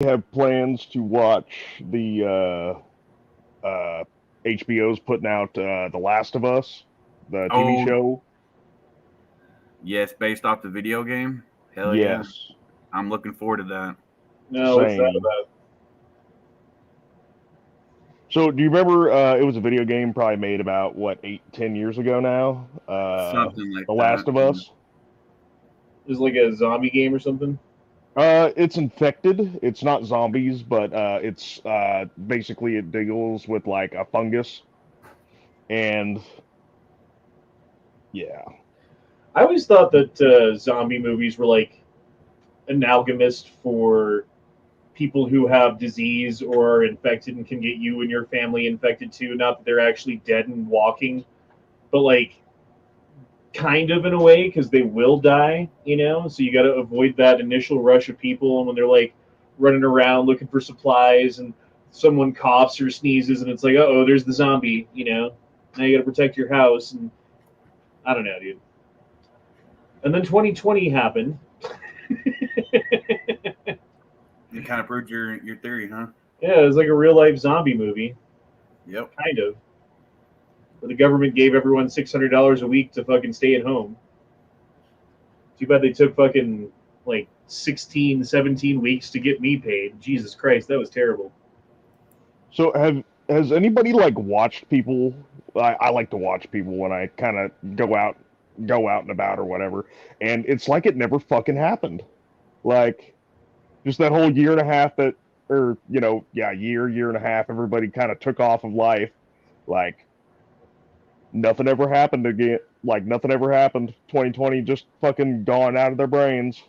have plans to watch the HBO's putting out The Last of Us, the TV Oh, show. yes, based off the video game. Hell yeah, Yes, I'm looking forward to that. No, what's that same. about? So, do you remember it was a video game probably made about what 8, 10 years ago now? Something like The that. Last of Us. Is it like a zombie game or something? It's infected. It's not zombies, but it's basically it deals with like a fungus, and yeah, I always thought that zombie movies were like analogous for people who have disease or are infected and can get you and your family infected too. Not that they're actually dead and walking, but like kind of in a way because they will die, you know? So you got to avoid that initial rush of people. And when they're like running around looking for supplies and someone coughs or sneezes and it's like, oh, there's the zombie, you know? Now you got to protect your house. And I don't know, dude. And then 2020 happened. It kind of proved your theory, huh? Yeah, it was like a real life zombie movie, Yep. kind of. Where the government gave everyone $600 a week to fucking stay at home. Too bad they took fucking like 16, 17 weeks to get me paid. Jesus Christ, that was terrible. So has anybody like watched people? I like to watch people when I kind of go out and about or whatever, and it's like it never fucking happened. Like just that whole year and a half that, or yeah, year and a half, everybody kind of took off of life. Like nothing ever happened again. Like nothing ever happened. 2020 just fucking gone out of their brains.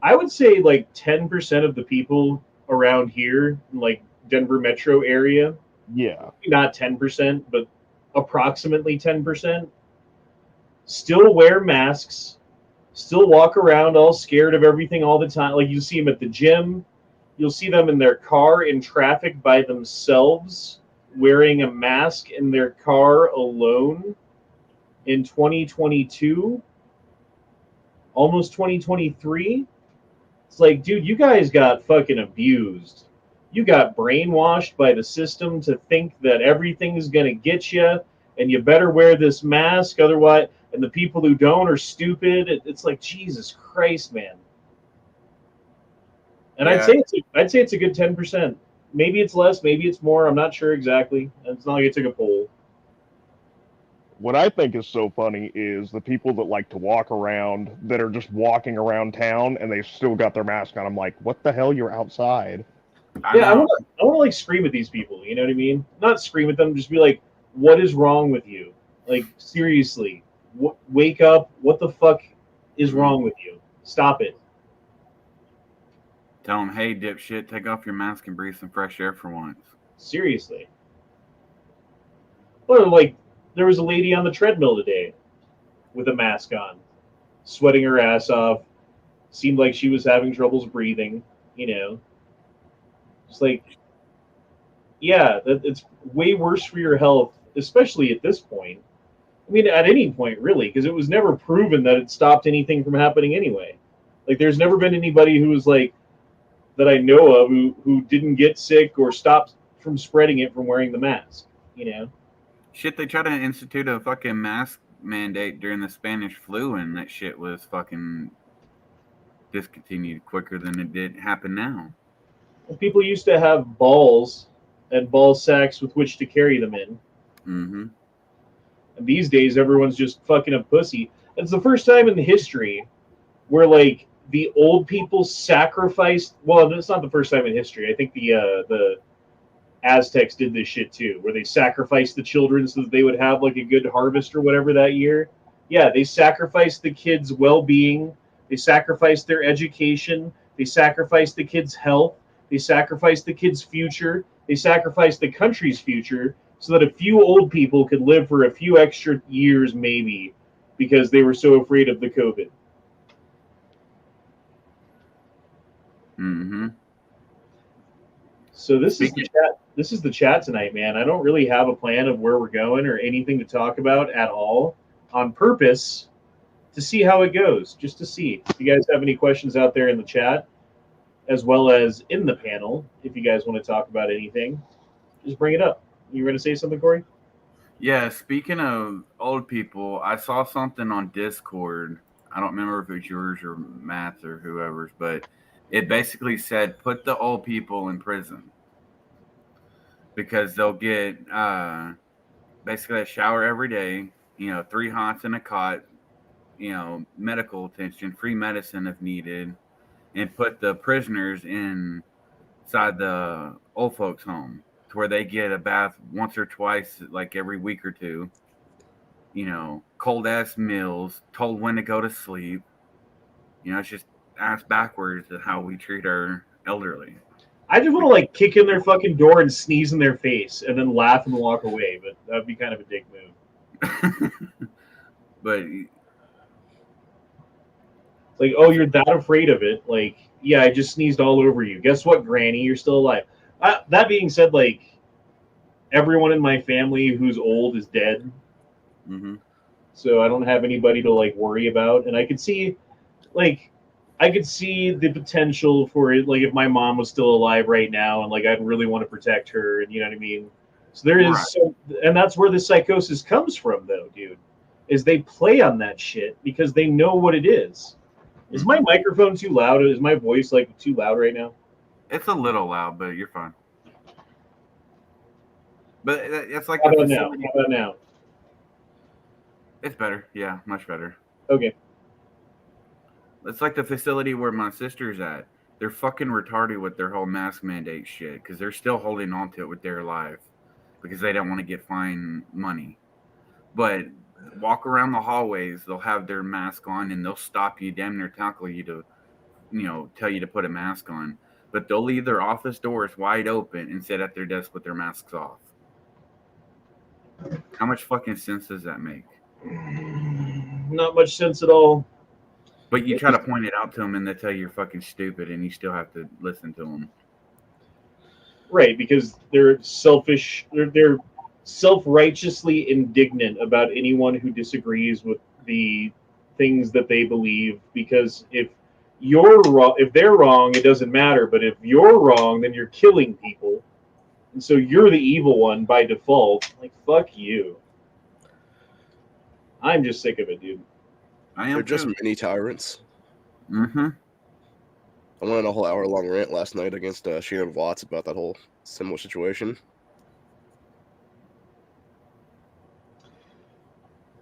I would say like 10% of the people around here, like Denver metro area, Yeah. not 10%, but approximately 10%, still wear masks, still walk around all scared of everything all the time. Like you see them at the gym, you'll see them in their car in traffic by themselves, wearing a mask in their car alone in 2022, almost 2023. It's like, dude, you guys got fucking abused. You got brainwashed by the system to think that everything's going to get you and you better wear this mask. Otherwise, and the people who don't are stupid. It's like, Jesus Christ, man. And Yeah. I'd say it's a good 10%. Maybe it's less, maybe it's more. I'm not sure exactly. It's not like I took a poll. What I think is so funny is the people that like to walk around that are just walking around town and they've still got their mask on. I'm like, what the hell? You're outside. I Yeah, know. I want to like scream at these people. You know what I mean? Not scream at them, just be like, "What is wrong with you? Like seriously, wake up! What the fuck is Mm. wrong with you? Stop it! Tell them, hey, dipshit, take off your mask and breathe some fresh air for once. Seriously." Well, like there was a lady on the treadmill today with a mask on, sweating her ass off. Seemed like she was having troubles breathing. You know, it's like, yeah, it's way worse for your health, especially at this point. I mean, at any point, really, because it was never proven that it stopped anything from happening anyway. Like, there's never been anybody who was like, that I know of who didn't get sick or stopped from spreading it from wearing the mask, you know? Shit, they tried to institute a fucking mask mandate during the Spanish flu, and that shit was fucking discontinued quicker than it did happen now. People used to have balls and ball sacks with which to carry them in. Mm-hmm. And these days, everyone's just fucking a pussy. It's the first time in the history where, like, the old people sacrificed. Well, it's not the first time in history. I think the Aztecs did this shit too, where they sacrificed the children so that they would have like a good harvest or whatever that year. Yeah, they sacrificed the kids' well-being. They sacrificed their education. They sacrificed the kids' health. They sacrificed the kids' future. They sacrificed the country's future so that a few old people could live for a few extra years, maybe, because they were so afraid of the COVID. Mm-hmm. So this is the Speaking, chat. This is the chat tonight, man. I don't really have a plan of where we're going or anything to talk about at all, on purpose to see how it goes, just to see. If you guys have any questions out there in the chat, as well as in the panel. If you guys want to talk about anything, just bring it up. You were going to say something, Corey? Yeah, speaking of old people, I saw something on Discord. I don't remember if it was yours or Matt's or whoever's, but it basically said put the old people in prison because they'll get basically a shower every day, 3 hots and a cot, medical attention, free medicine if needed, and put the prisoners inside the old folks' home to where they get a bath once or twice, like every week or two. Cold ass meals, told when to go to sleep. It's just ass backwards to how we treat our elderly. I just want to like kick in their fucking door and sneeze in their face and then laugh and walk away, but that'd be kind of a dick move. But like, oh, you're that afraid of it? Like, yeah, I just sneezed all over you. Guess what, Granny? You're still alive. That being said, like, everyone in my family who's old is dead, so I don't have anybody to like worry about. And I could see, like, the potential for it. Like, if my mom was still alive right now, and like I'd really want to protect her, and you know what I mean. So there is, and that's where the psychosis comes from, though, dude. Is they play on that shit because they know what it is. Is my microphone too loud? Is my voice like too loud right now? It's a little loud, but you're fine. But it's like How about now? How about now? It's better. Yeah, much better. Okay. It's like the facility where my sister's at. They're fucking retarded with their whole mask mandate shit because they're still holding on to it with their life because they don't want to get fined money. But walk around the hallways, they'll have their mask on and they'll stop you, damn near tackle you to, tell you to put a mask on. But they'll leave their office doors wide open and sit at their desk with their masks off. How much fucking sense does that make? Not much sense at all. But you try to point it out to them and they tell you you're fucking stupid and you still have to listen to them. Right, because they're selfish. They're self-righteously indignant about anyone who disagrees with the things that they believe. Because if you're wrong, if they're wrong, it doesn't matter. But if you're wrong, then you're killing people, and so you're the evil one by default. Like, fuck you. I'm just sick of it, dude. They're just mini tyrants. Mm-hmm. I went on a whole hour-long rant last night against Shannon Watts about that whole similar situation.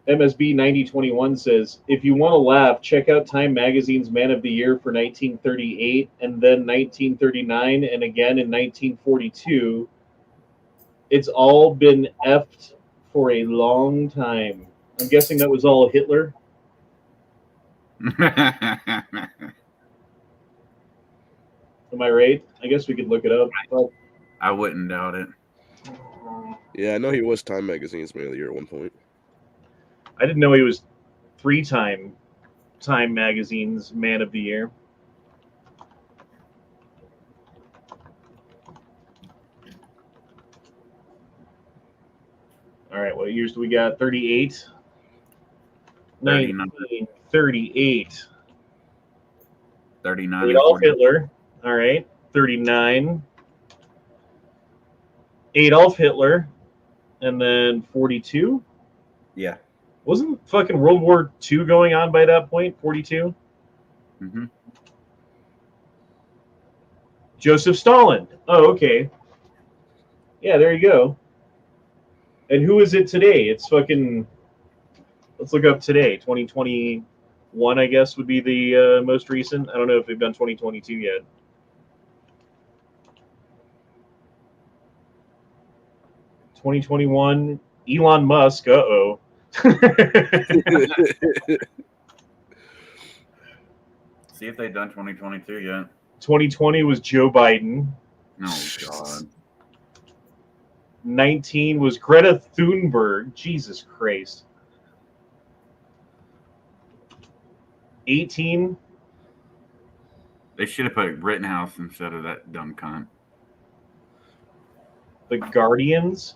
MSB 9021 says, if you want to laugh, check out Time Magazine's Man of the Year for 1938 and then 1939 and again in 1942. It's all been effed for a long time. I'm guessing that was all Hitler. Am I right? I guess we could look it up. I wouldn't doubt it. Yeah, I know he was Time Magazine's Man of the Year at one point. I didn't know he was 3-time Time Magazine's Man of the Year. All right, what years do we got? 38? 1938. 39. Adolf Hitler. All right. 39. Adolf Hitler. And then 42. Yeah. Wasn't fucking World War II going on by that point? 42? Mm-hmm. Joseph Stalin. Oh, okay. Yeah, there you go. And who is it today? It's fucking... Let's look up today. 2021, I guess, would be the most recent. I don't know if they've done 2022 yet. (2021) Elon Musk. Uh-oh. See if they've done 2022 yet. 2020 was Joe Biden. Oh, God. 19 was Greta Thunberg. Jesus Christ. 18. They should have put Rittenhouse instead of that dumb cunt. The Guardians.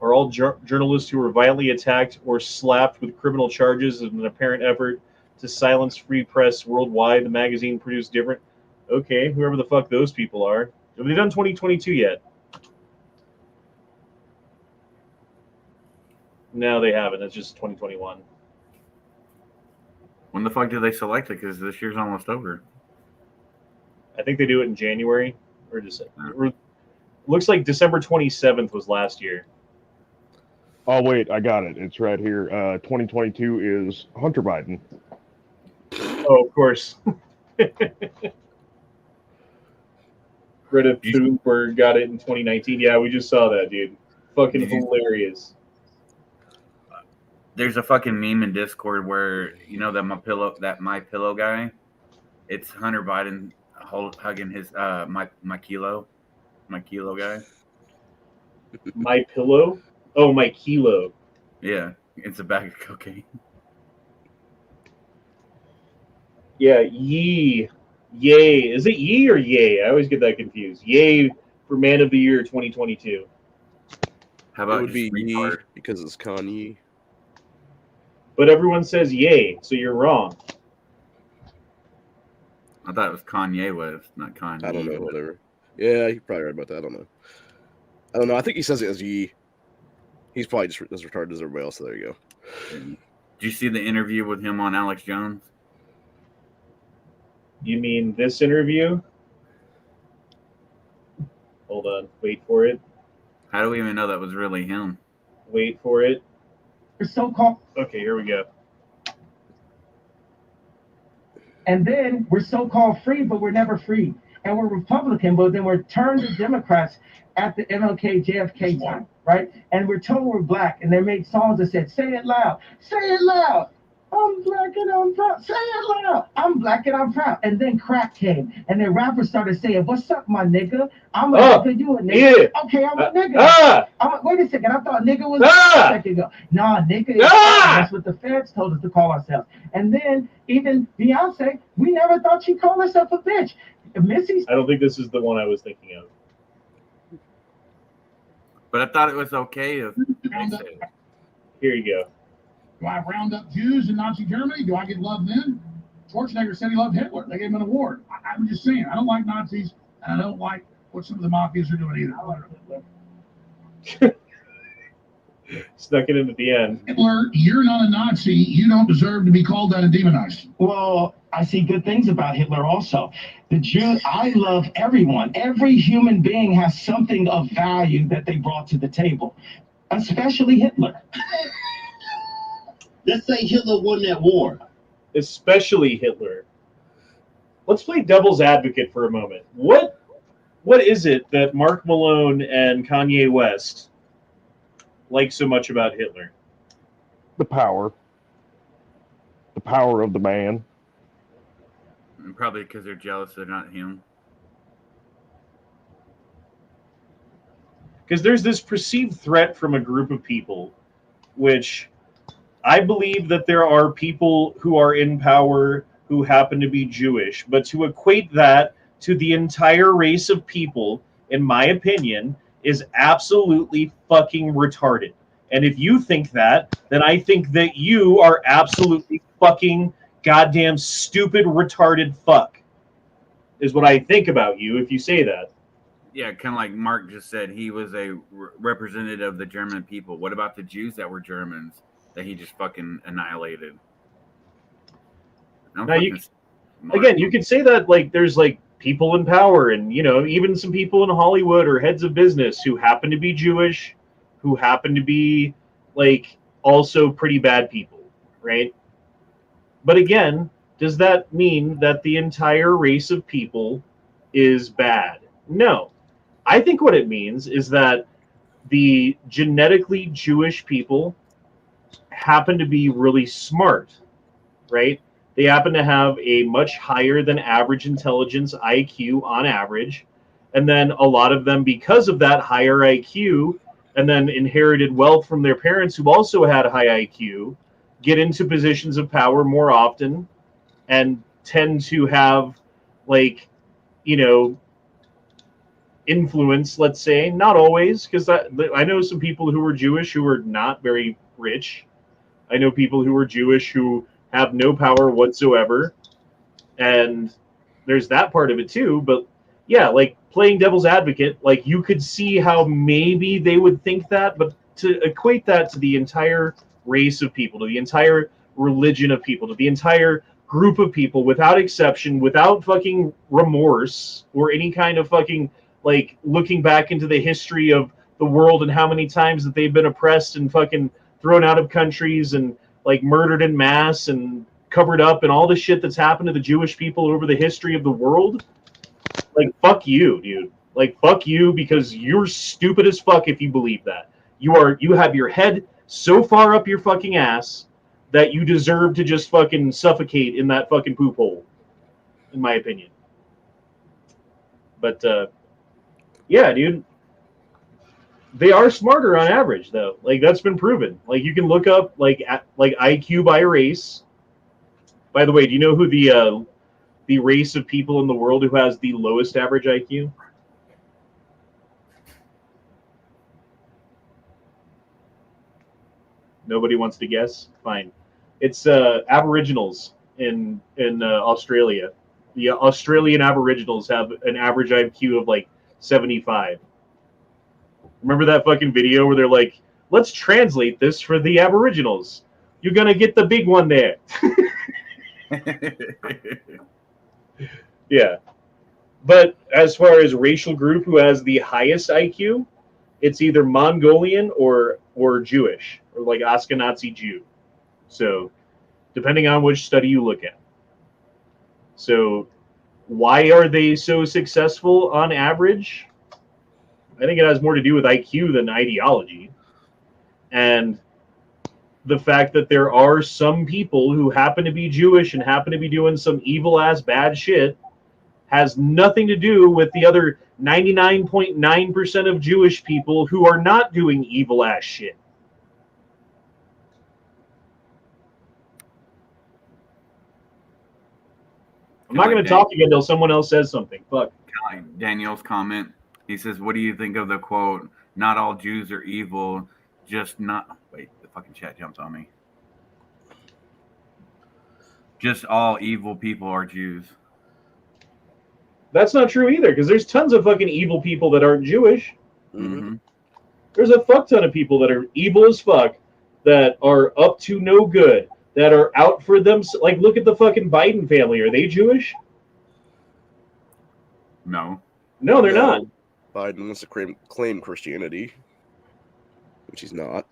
Are all journalists who were violently attacked or slapped with criminal charges in an apparent effort to silence free press worldwide. The magazine produced different. Okay, whoever the fuck those people are. Have they done 2022 yet? No, they haven't. It's just 2021. When the fuck did they select it? Because this year's almost over. I think they do it in January or December. Looks like December 27th was last year. Oh wait, I got it. It's right here. 2022 is Hunter Biden. Oh, of course. Greta Thunberg got it in 2019. Yeah, we just saw that, dude. Fucking hilarious. There's a fucking meme in Discord where that my pillow guy. It's Hunter Biden hugging his my kilo guy. My pillow? Oh, my kilo. Yeah, it's a bag of cocaine. Yeah, yay. Is it yee or yay? I always get that confused. Yay for Man of the Year 2022. How about it would be Yee retard? because it's Kanye. But everyone says yay, so you're wrong. I thought it was Kanye West, not Kanye. I don't know, whatever. Yeah, you're probably right about that. I don't know. I think he says it as Yee. He's probably just as retarded as everybody else, so there you go. Did you see the interview with him on Alex Jones? You mean this interview? Hold on. Wait for it. How do we even know that was really him? Wait for it. So-called, Okay, here we go. and then we're so-called free, but we're never free. And we're Republican, but then we're turned to Democrats at the MLK, JFK time, right? And we're told we're black, and they made songs that said, say it loud, say it loud. I'm black and I'm proud. Say it loud. I'm black and I'm proud. And then crack came, and then rappers started saying, "What's up, my nigga? I'm a nigga. You a nigga? Yeah. Okay, I'm a nigga. Wait a second. I thought nigga was a second ago. Nah, nigga. That's what the feds told us to call ourselves. And then even Beyonce, we never thought she'd call herself a bitch. Missy. I don't think this is the one I was thinking of. But I thought it was okay if they said it. Here you go. Do I round up Jews in Nazi Germany? Do I get love then? Schwarzenegger said he loved Hitler. They gave him an award. I'm just saying, I don't like Nazis, and I don't like what some of the mafias are doing either. Snuck it in at the end. Hitler, you're not a Nazi. You don't deserve to be called that and demonized. Well, I see good things about Hitler also. The Jews, I love everyone. Every human being has something of value that they brought to the table, especially Hitler. Let's say Hitler won that war. Especially Hitler. Let's play devil's advocate for a moment. What is it that Mark Malone and Kanye West like so much about Hitler? The power of the man. And probably because they're jealous they're not him. Because there's this perceived threat from a group of people, which I believe that there are people who are in power who happen to be Jewish, but to equate that to the entire race of people, in my opinion, is absolutely fucking retarded. And if you think that, then I think that you are absolutely fucking goddamn stupid, retarded fuck, is what I think about you if you say that. Yeah, kind of like Mark just said, he was a representative of the German people. What about the Jews that were Germans that he just fucking annihilated? Now you could say that like there's like people in power and even some people in Hollywood or heads of business who happen to be Jewish, who happen to be like also pretty bad people, right? But again, does that mean that the entire race of people is bad? No. I think what it means is that the genetically Jewish people happen to be really smart, right? They happen to have a much higher than average intelligence IQ on average. And then a lot of them, because of that higher IQ, and then inherited wealth from their parents who also had a high IQ, get into positions of power more often and tend to have influence, let's say. Not always, because I know some people who were Jewish who were not very rich. I know people who were Jewish who have no power whatsoever, and there's that part of it too. But yeah, like playing devil's advocate, like you could see how maybe they would think that, but to equate that to the entire race of people, to the entire religion of people, to the entire group of people without exception, without fucking remorse or any kind of fucking like looking back into the history of the world and how many times that they've been oppressed and fucking thrown out of countries and like murdered in mass and covered up and all the shit that's happened to the Jewish people over the history of the world. Like, fuck you, dude. Like, fuck you, because you're stupid as fuck if you believe that. You have your head so far up your fucking ass that you deserve to just fucking suffocate in that fucking poop hole, in my opinion. But yeah, dude, they are smarter on average, though. Like that's been proven. Like you can look up like IQ by race. By the way, do you know who the race of people in the world who has the lowest average IQ? Nobody wants to guess? Fine. It's Aboriginals in Australia. The Australian Aboriginals have an average IQ of like 75. Remember that fucking video where they're like, let's translate this for the Aboriginals. You're going to get the big one there. Yeah. But as far as racial group who has the highest IQ, it's either Mongolian or Jewish, or like Ashkenazi Jew. So depending on which study you look at. So why are they so successful on average? I think it has more to do with IQ than ideology. And the fact that there are some people who happen to be Jewish and happen to be doing some evil ass bad shit has nothing to do with the other 99.9% of Jewish people who are not doing evil ass shit. I'm not going to talk again until someone else says something. Fuck. Daniel's comment. He says, "What do you think of the quote? Not all Jews are evil, just not." Wait, the fucking chat jumped on me. Just all evil people are Jews. That's not true either, because there's tons of fucking evil people that aren't Jewish. Mm-hmm. There's a fuck ton of people that are evil as fuck, that are up to no good, that are out for them. Like, look at the fucking Biden family. Are they Jewish? No. No, they're not. Biden wants to claim Christianity, which he's not.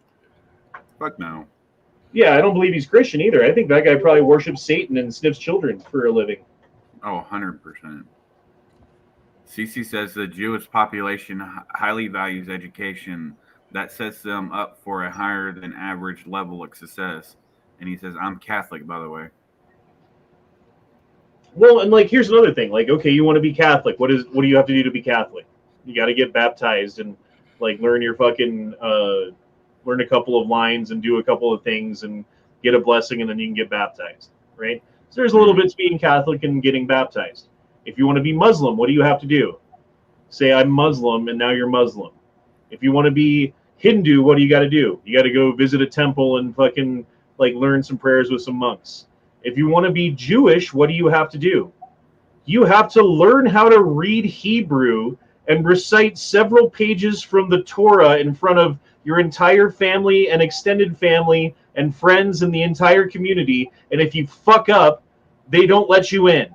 Fuck no. Yeah, I don't believe he's Christian either. I think that guy probably worships Satan and sniffs children for a living. Oh, 100%. CC says the Jewish population highly values education. That sets them up for a higher than average level of success. And he says, I'm Catholic, by the way. Well, and like, here's another thing. Like, okay, you want to be Catholic. What do you have to do to be Catholic? You got to get baptized and like learn your fucking learn a couple of lines and do a couple of things and get a blessing, and then you can get baptized, right? So there's a little bit to being Catholic and getting baptized. If you want to be Muslim, what do you have to do? Say, I'm Muslim, and now you're Muslim. If you want to be Hindu, what do you got to do? You got to go visit a temple and fucking like learn some prayers with some monks. If you want to be Jewish, what do you have to do? You have to learn how to read Hebrew and recite several pages from the Torah in front of your entire family and extended family and friends in the entire community. And if you fuck up, they don't let you in.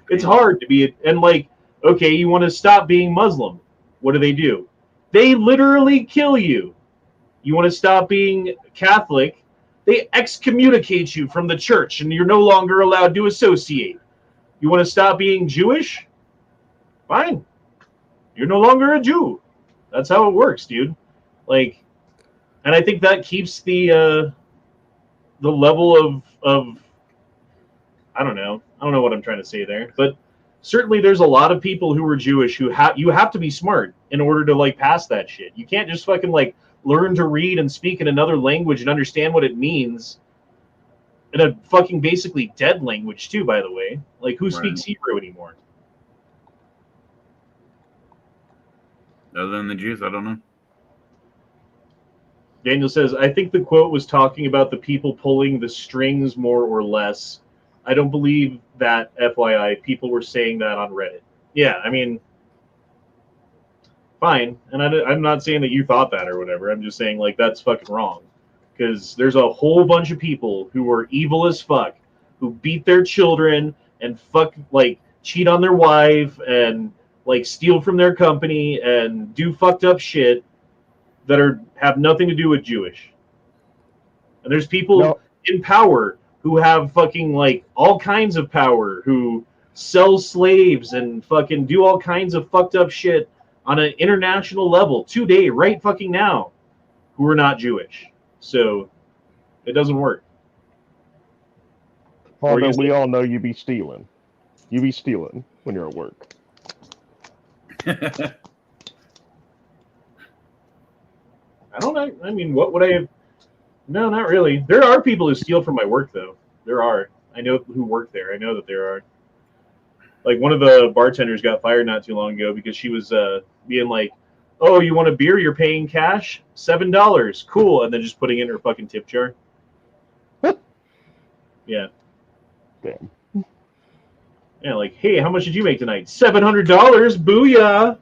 It's hard to be, and like, okay, you want to stop being Muslim. What do? They literally kill you. You want to stop being Catholic, they excommunicate you from the church and you're no longer allowed to associate. You want to stop being Jewish? Fine. You're no longer a Jew. That's how it works, dude. Like, and I think that keeps the level of I don't know what I'm trying to say there, but certainly there's a lot of people who are Jewish who you have to be smart in order to like pass that shit. You can't just fucking like learn to read and speak in another language and understand what it means in a fucking basically dead language too, by the way. Like, who speaks Hebrew anymore? Other than the Jews, I don't know. Daniel says, I think the quote was talking about the people pulling the strings more or less. I don't believe that, FYI, people were saying that on Reddit. Yeah, I mean, fine. And I'm not saying that you thought that or whatever. I'm just saying, like, that's fucking wrong. Because there's a whole bunch of people who are evil as fuck, who beat their children and cheat on their wife and, like, steal from their company and do fucked up shit that have nothing to do with Jewish. And there's people in power who have fucking, like, all kinds of power, who sell slaves and fucking do all kinds of fucked up shit on an international level today, right fucking now, who are not Jewish. So it doesn't work. Hondo, we all know you be stealing. You be stealing when you're at work. I don't know. I mean, what would I have? No, not really. There are people who steal from my work, though. There are. I know who work there. I know that there are. Like, one of the bartenders got fired not too long ago because she was being like, oh, you want a beer? You're paying cash? $7. Cool. And then just putting it in her fucking tip jar. Yeah. Damn. Yeah, like, hey, how much did you make tonight? $700. Booyah.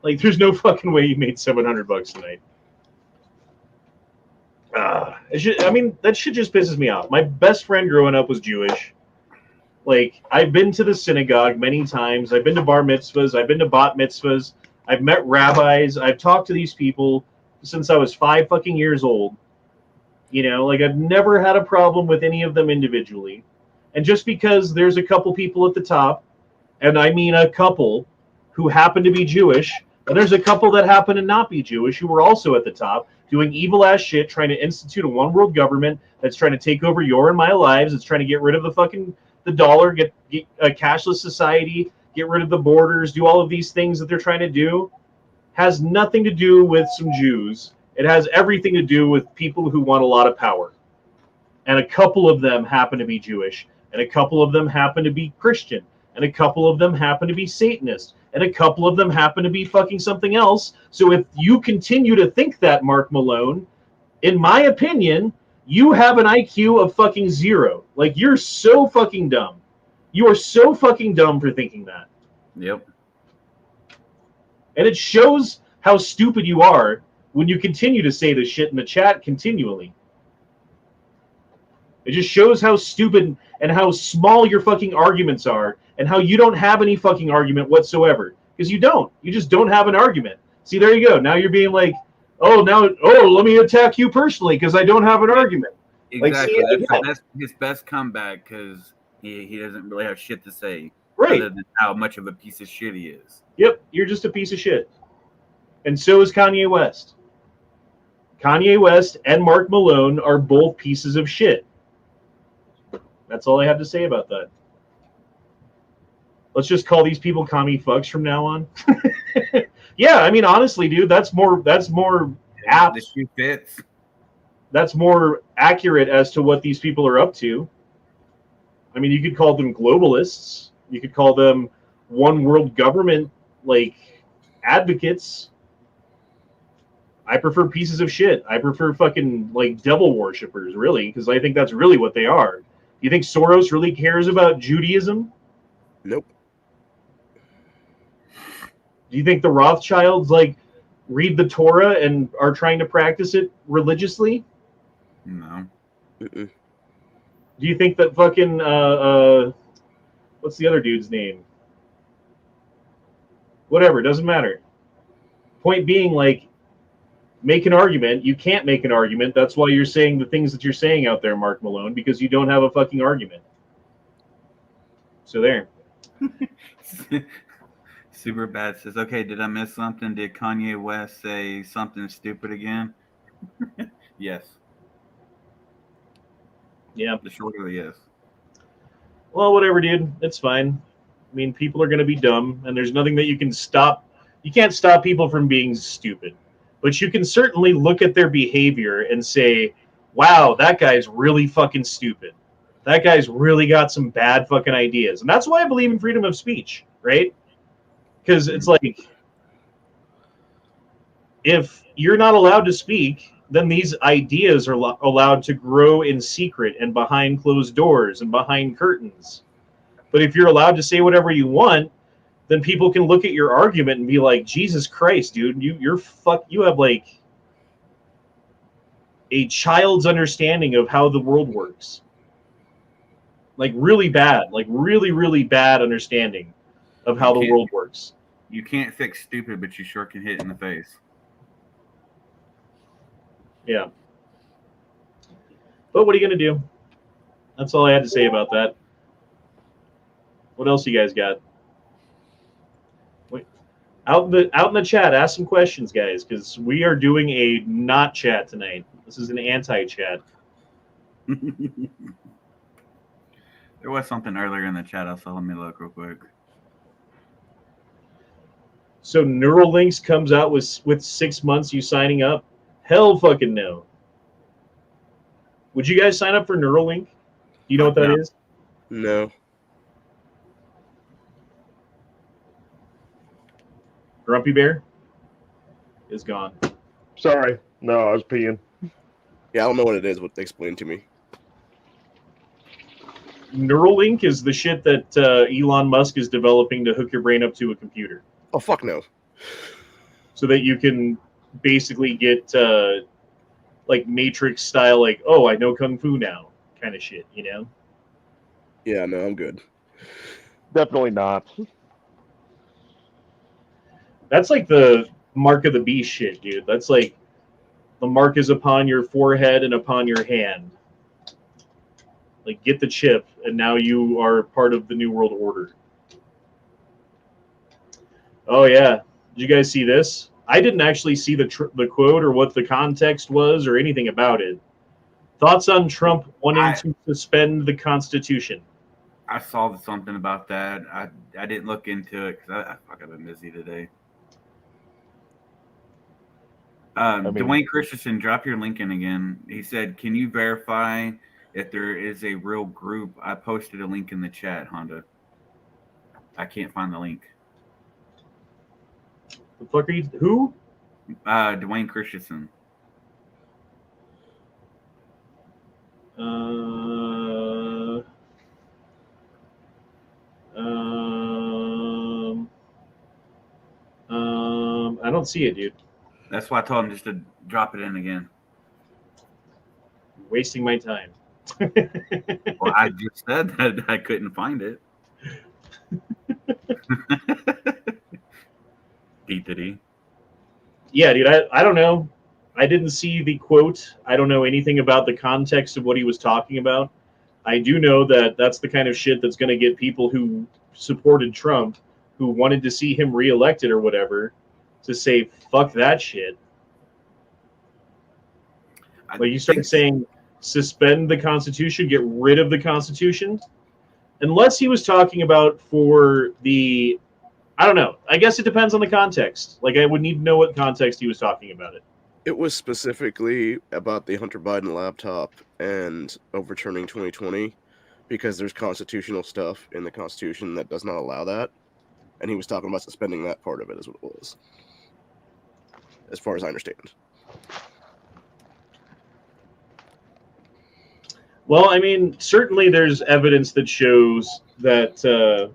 Like, there's no fucking way you made $700 tonight. That shit just pisses me off. My best friend growing up was Jewish. Like, I've been to the synagogue many times. I've been to bar mitzvahs. I've been to bat mitzvahs. I've met rabbis. I've talked to these people since I was 5 fucking years old. You know, like, I've never had a problem with any of them individually. And just because there's a couple people at the top, and I mean a couple, who happen to be Jewish, and there's a couple that happen to not be Jewish who were also at the top, doing evil-ass shit, trying to institute a one-world government that's trying to take over your and my lives, that's trying to get rid of the dollar, get a cashless society, get rid of the borders, do all of these things that they're trying to do, has nothing to do with some Jews. It has everything to do with people who want a lot of power. And a couple of them happen to be Jewish, and a couple of them happen to be Christian, and a couple of them happen to be Satanist, and a couple of them happen to be fucking something else. So if you continue to think that, Mark Malone, in my opinion, you have an IQ of fucking 0. Like, you're so fucking dumb. You are so fucking dumb for thinking that. Yep. And it shows how stupid you are when you continue to say this shit in the chat continually. It just shows how stupid and how small your fucking arguments are, and how you don't have any fucking argument whatsoever. Because you don't. You just don't have an argument. See, there you go. Now you're being like, let me attack you personally because I don't have an argument. Exactly. Like, that's his best comeback, because he doesn't really have shit to say. Right. Other than how much of a piece of shit he is. Yep, you're just a piece of shit. And so is Kanye West. Kanye West and Mark Malone are both pieces of shit. That's all I have to say about that. Let's just call these people commie fucks from now on. Yeah, I mean, honestly, dude, that's more apt. The shoe fits. That's more accurate as to what these people are up to. I mean, you could call them globalists. You could call them one world government, like, advocates. I prefer pieces of shit. I prefer fucking, like, devil worshippers, really, because I think that's really what they are. You think Soros really cares about Judaism? Nope. Do you think the Rothschilds, like, read the Torah and are trying to practice it religiously? No. Do you think that fucking what's the other dude's name? Whatever, doesn't matter. Point being, like, make an argument. You can't make an argument. That's why you're saying the things that you're saying out there, Mark Malone, because you don't have a fucking argument. So there. Super Bad says, okay, did I miss something? Did Kanye West say something stupid again? Yes. Yeah. The short of it, yes. Well, whatever, dude. It's fine. I mean, people are going to be dumb, and there's nothing that you can stop. You can't stop people from being stupid. But you can certainly look at their behavior and say, wow, that guy's really fucking stupid. That guy's really got some bad fucking ideas. And that's why I believe in freedom of speech, right? Because it's like, if you're not allowed to speak then these ideas are allowed to grow in secret and behind closed doors and behind curtains. But if you're allowed to say whatever you want, then people can look at your argument and be like, Jesus Christ, dude, you have like a child's understanding of how the world works. Like really bad, like really, really bad understanding of how the world works. You can't fix stupid, but you sure can hit it in the face. Yeah. But what are you going to do? That's all I had to say about that. What else you guys got? Wait, out in the chat, ask some questions, guys, because we are doing a not chat tonight. This is an anti-chat. There was something earlier in the chat, so let me look real quick. So Neuralinks comes out with 6 months you signing up? Hell fucking no. Would you guys sign up for Neuralink? Do you know what that is? No. Grumpy Bear is gone. Sorry. No, I was peeing. Yeah, I don't know what it is. What explain to me. Neuralink is the shit that Elon Musk is developing to hook your brain up to a computer. Oh, fuck no. So that you can basically get like Matrix style, like, oh, I know Kung Fu now kind of shit, you know? Yeah, no, I'm good. Definitely not. That's like the mark of the beast shit, dude. That's like the mark is upon your forehead and upon your hand. Like, get the chip, and now you are part of the New World Order. Oh, yeah. Did you guys see this? I didn't actually see the quote or what the context was or anything about it. Thoughts on Trump wanting to suspend the Constitution? I saw something about that. I didn't look into it because I've been busy today. Dwayne Christensen, drop your link in again. He said, can you verify if there is a real group? I posted a link in the chat, Honda. I can't find the link. The fuck are you? Who? Dwayne Christensen. I don't see it, dude. That's why I told him just to drop it in again. Wasting my time. Well, I just said that I couldn't find it. D-to-D. Yeah, dude, I don't know. I didn't see the quote. I don't know anything about the context of what he was talking about. I do know that that's the kind of shit that's going to get people who supported Trump, who wanted to see him reelected or whatever, to say, fuck that shit. Like, you start saying, suspend the Constitution, get rid of the Constitution. Unless he was talking about for the, I don't know. I guess it depends on the context. Like, I would need to know what context he was talking about it. It was specifically about the Hunter Biden laptop and overturning 2020 because there's constitutional stuff in the Constitution that does not allow that. And he was talking about suspending that part of it is what it was. As far as I understand. Well, I mean, certainly there's evidence that shows that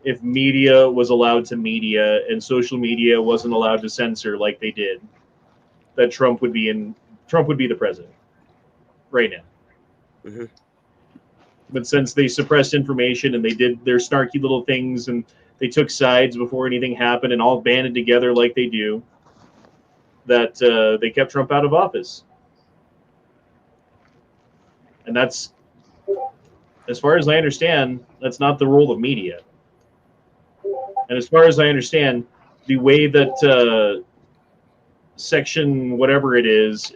if media was allowed to media and social media wasn't allowed to censor like they did, that Trump would be the president right now. Mm-hmm. But since they suppressed information and they did their snarky little things and they took sides before anything happened and all banded together like they do, that they kept Trump out of office. And that's, as far as I understand, that's not the role of media. And as far as I understand, the way that section whatever it is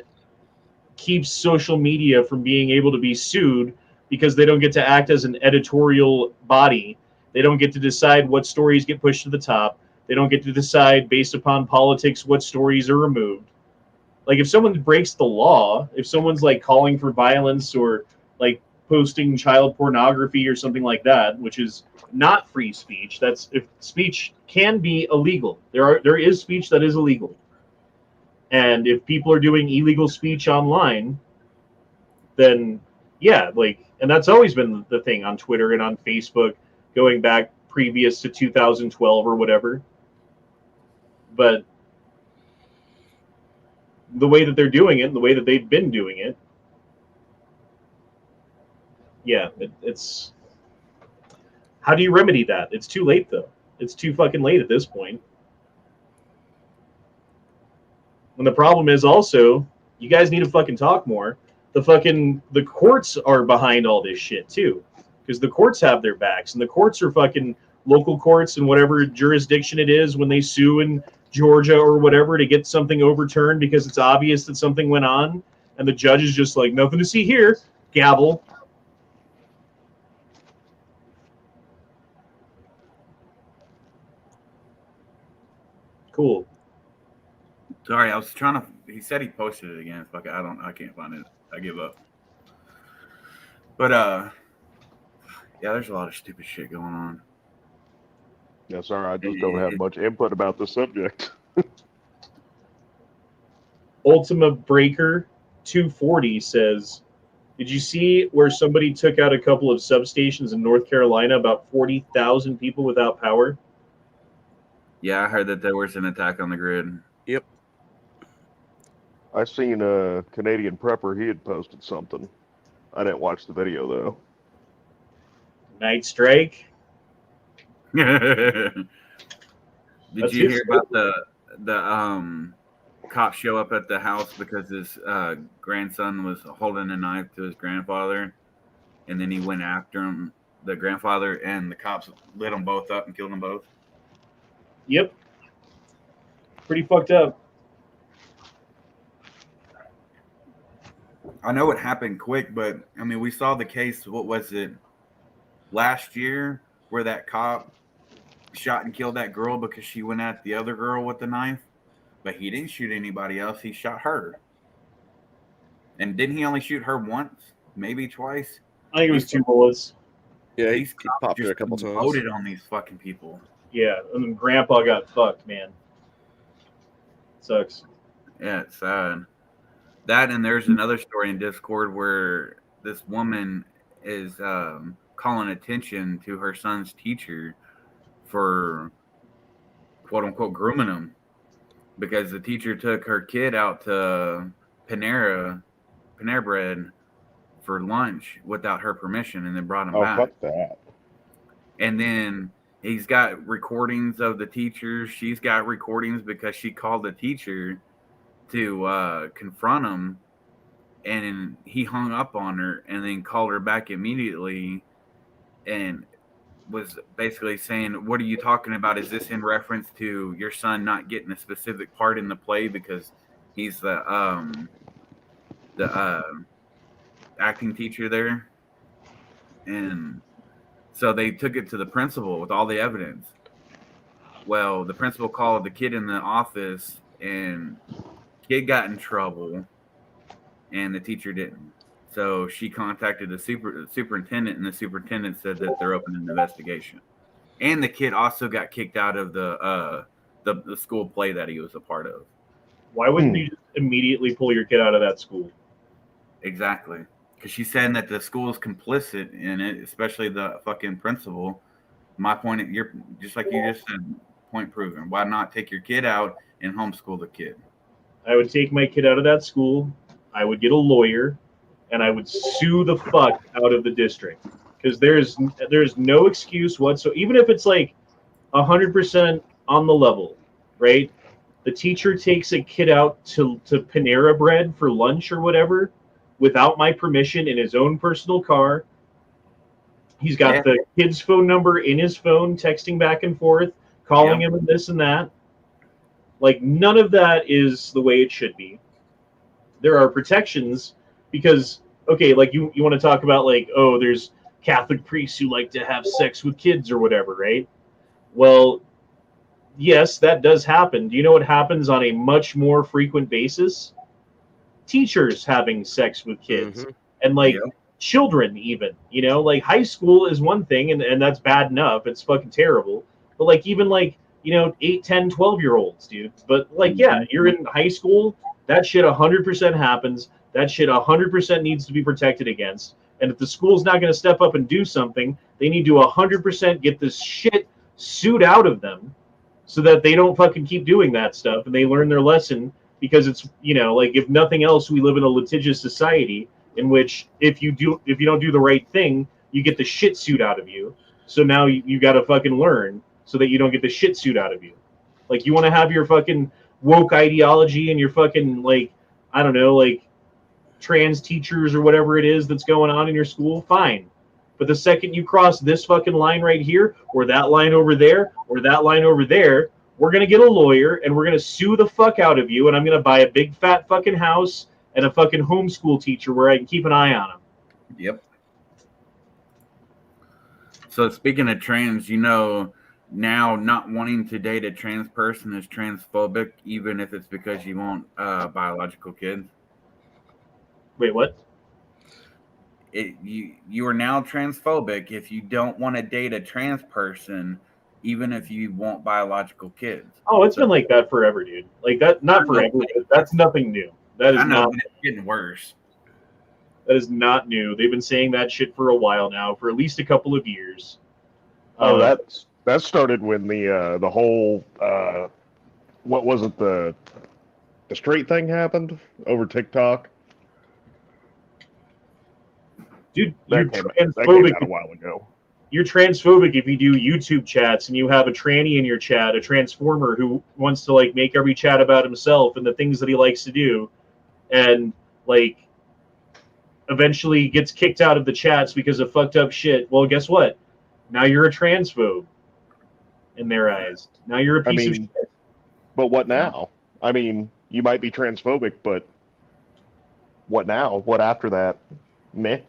keeps social media from being able to be sued because they don't get to act as an editorial body. They don't get to decide what stories get pushed to the top. They don't get to decide based upon politics what stories are removed. Like, if someone breaks the law, if someone's like calling for violence or like posting child pornography or something like that, which is not free speech, that's if speech can be illegal. There is speech that is illegal. And if people are doing illegal speech online, then yeah, like, and that's always been the thing on Twitter and on Facebook, going back previous to 2012 or whatever. But the way that they're doing it, the way that they've been doing it, yeah, it's. How do you remedy that? It's too late, though. It's too fucking late at this point. And the problem is also, you guys need to fucking talk more. The courts are behind all this shit too, because the courts have their backs, and the courts are fucking local courts and whatever jurisdiction it is when they sue in Georgia or whatever to get something overturned because it's obvious that something went on, and the judge is just like, nothing to see here, gavel. Cool. Sorry, I was trying to. He said he posted it again. Fuck it, I can't find it. I give up. But yeah, there's a lot of stupid shit going on. Yeah, sorry, I just don't have much input about the subject. Ultima Breaker 240 says, did you see where somebody took out a couple of substations in North Carolina, about 40,000 people without power? Yeah, I heard that there was an attack on the grid. Yep. I seen a Canadian prepper, he had posted something. I didn't watch the video though. Night strike. Did That's you his hear about the cop show up at the house because his grandson was holding a knife to his grandfather, and then he went after him, the grandfather, and the cops lit them both up and killed them both? Yep. Pretty fucked up. I know it happened quick, but I mean, we saw the case. What was it, last year, where that cop shot and killed that girl because she went at the other girl with the knife, but he didn't shoot anybody else. He shot her. And didn't he only shoot her once, maybe twice? I think it was 2 bullets. Yeah, he These popped cops her a just couple times. voted on these fucking people. Yeah, and then Grandpa got fucked, man. Sucks. Yeah, it's sad. That, and there's another story in Discord where this woman is calling attention to her son's teacher for quote unquote grooming him, because the teacher took her kid out to Panera Bread for lunch without her permission and then brought him back. Fuck that. And then he's got recordings of the teacher. She's got recordings because she called the teacher to confront him, and he hung up on her and then called her back immediately and was basically saying, what are you talking about? Is this in reference to your son not getting a specific part in the play because he's the acting teacher there? And so they took it to the principal with all the evidence. Well, the principal called the kid in the office, and kid got in trouble, and the teacher didn't. So she contacted the superintendent, and the superintendent said that they're opening an investigation. And the kid also got kicked out of the school play that he was a part of. Why wouldn't you just immediately pull your kid out of that school? Exactly. Because she's saying that the school is complicit in it, especially the fucking principal. My point, you're just like you just said, point proven. Why not take your kid out and homeschool the kid? I would take my kid out of that school. I would get a lawyer, and I would sue the fuck out of the district, because there's no excuse whatsoever. Even if it's like 100% on the level, right? The teacher takes a kid out to Panera Bread for lunch or whatever without my permission in his own personal car. He's got the kid's phone number in his phone, texting back and forth, calling him and this and that. Like, none of that is the way it should be. There are protections because, okay, like you want to talk about like, oh, there's Catholic priests who like to have sex with kids or whatever, right? Well, yes, that does happen. Do you know what happens on a much more frequent basis? Teachers having sex with kids and like children even, you know, like high school is one thing and that's bad enough. It's fucking terrible. But like even like, 8, 10, 12-year-olds, dude. But like, yeah, you're in high school. That shit 100% happens. That shit 100% needs to be protected against. And if the school's not going to step up and do something, they need to 100% get this shit sued out of them so that they don't fucking keep doing that stuff and they learn their lesson. Because it's, like, if nothing else, we live in a litigious society in which if you don't do the right thing, you get the shit sued out of you. So now you got to fucking learn so that you don't get the shit sued out of you. Like, you want to have your fucking woke ideology and your fucking, like, I don't know, like, trans teachers or whatever it is that's going on in your school, fine. But the second you cross this fucking line right here, or that line over there, or that line over there, we're going to get a lawyer and we're going to sue the fuck out of you, and I'm going to buy a big fat fucking house and a fucking homeschool teacher where I can keep an eye on them. Yep. So speaking of trans, now not wanting to date a trans person is transphobic, even if it's because you want biological kids. Wait, what? You are now transphobic if you don't want to date a trans person, even if you want biological kids. Oh, it's been like that forever, dude. Like that, not forever. That's nothing new. That is not. It's getting worse. That is not new. They've been saying that shit for a while now, for at least a couple of years. That started when the whole what was it, the straight thing happened over TikTok. Dude, that came out a while ago. You're transphobic if you do YouTube chats and you have a tranny in your chat, a transformer who wants to like make every chat about himself and the things that he likes to do, and like eventually gets kicked out of the chats because of fucked up shit. Well, guess what? Now you're a transphobe in their eyes. Now you're a piece of shit. But what now? I mean, you might be transphobic, but what now? What after that? Meh.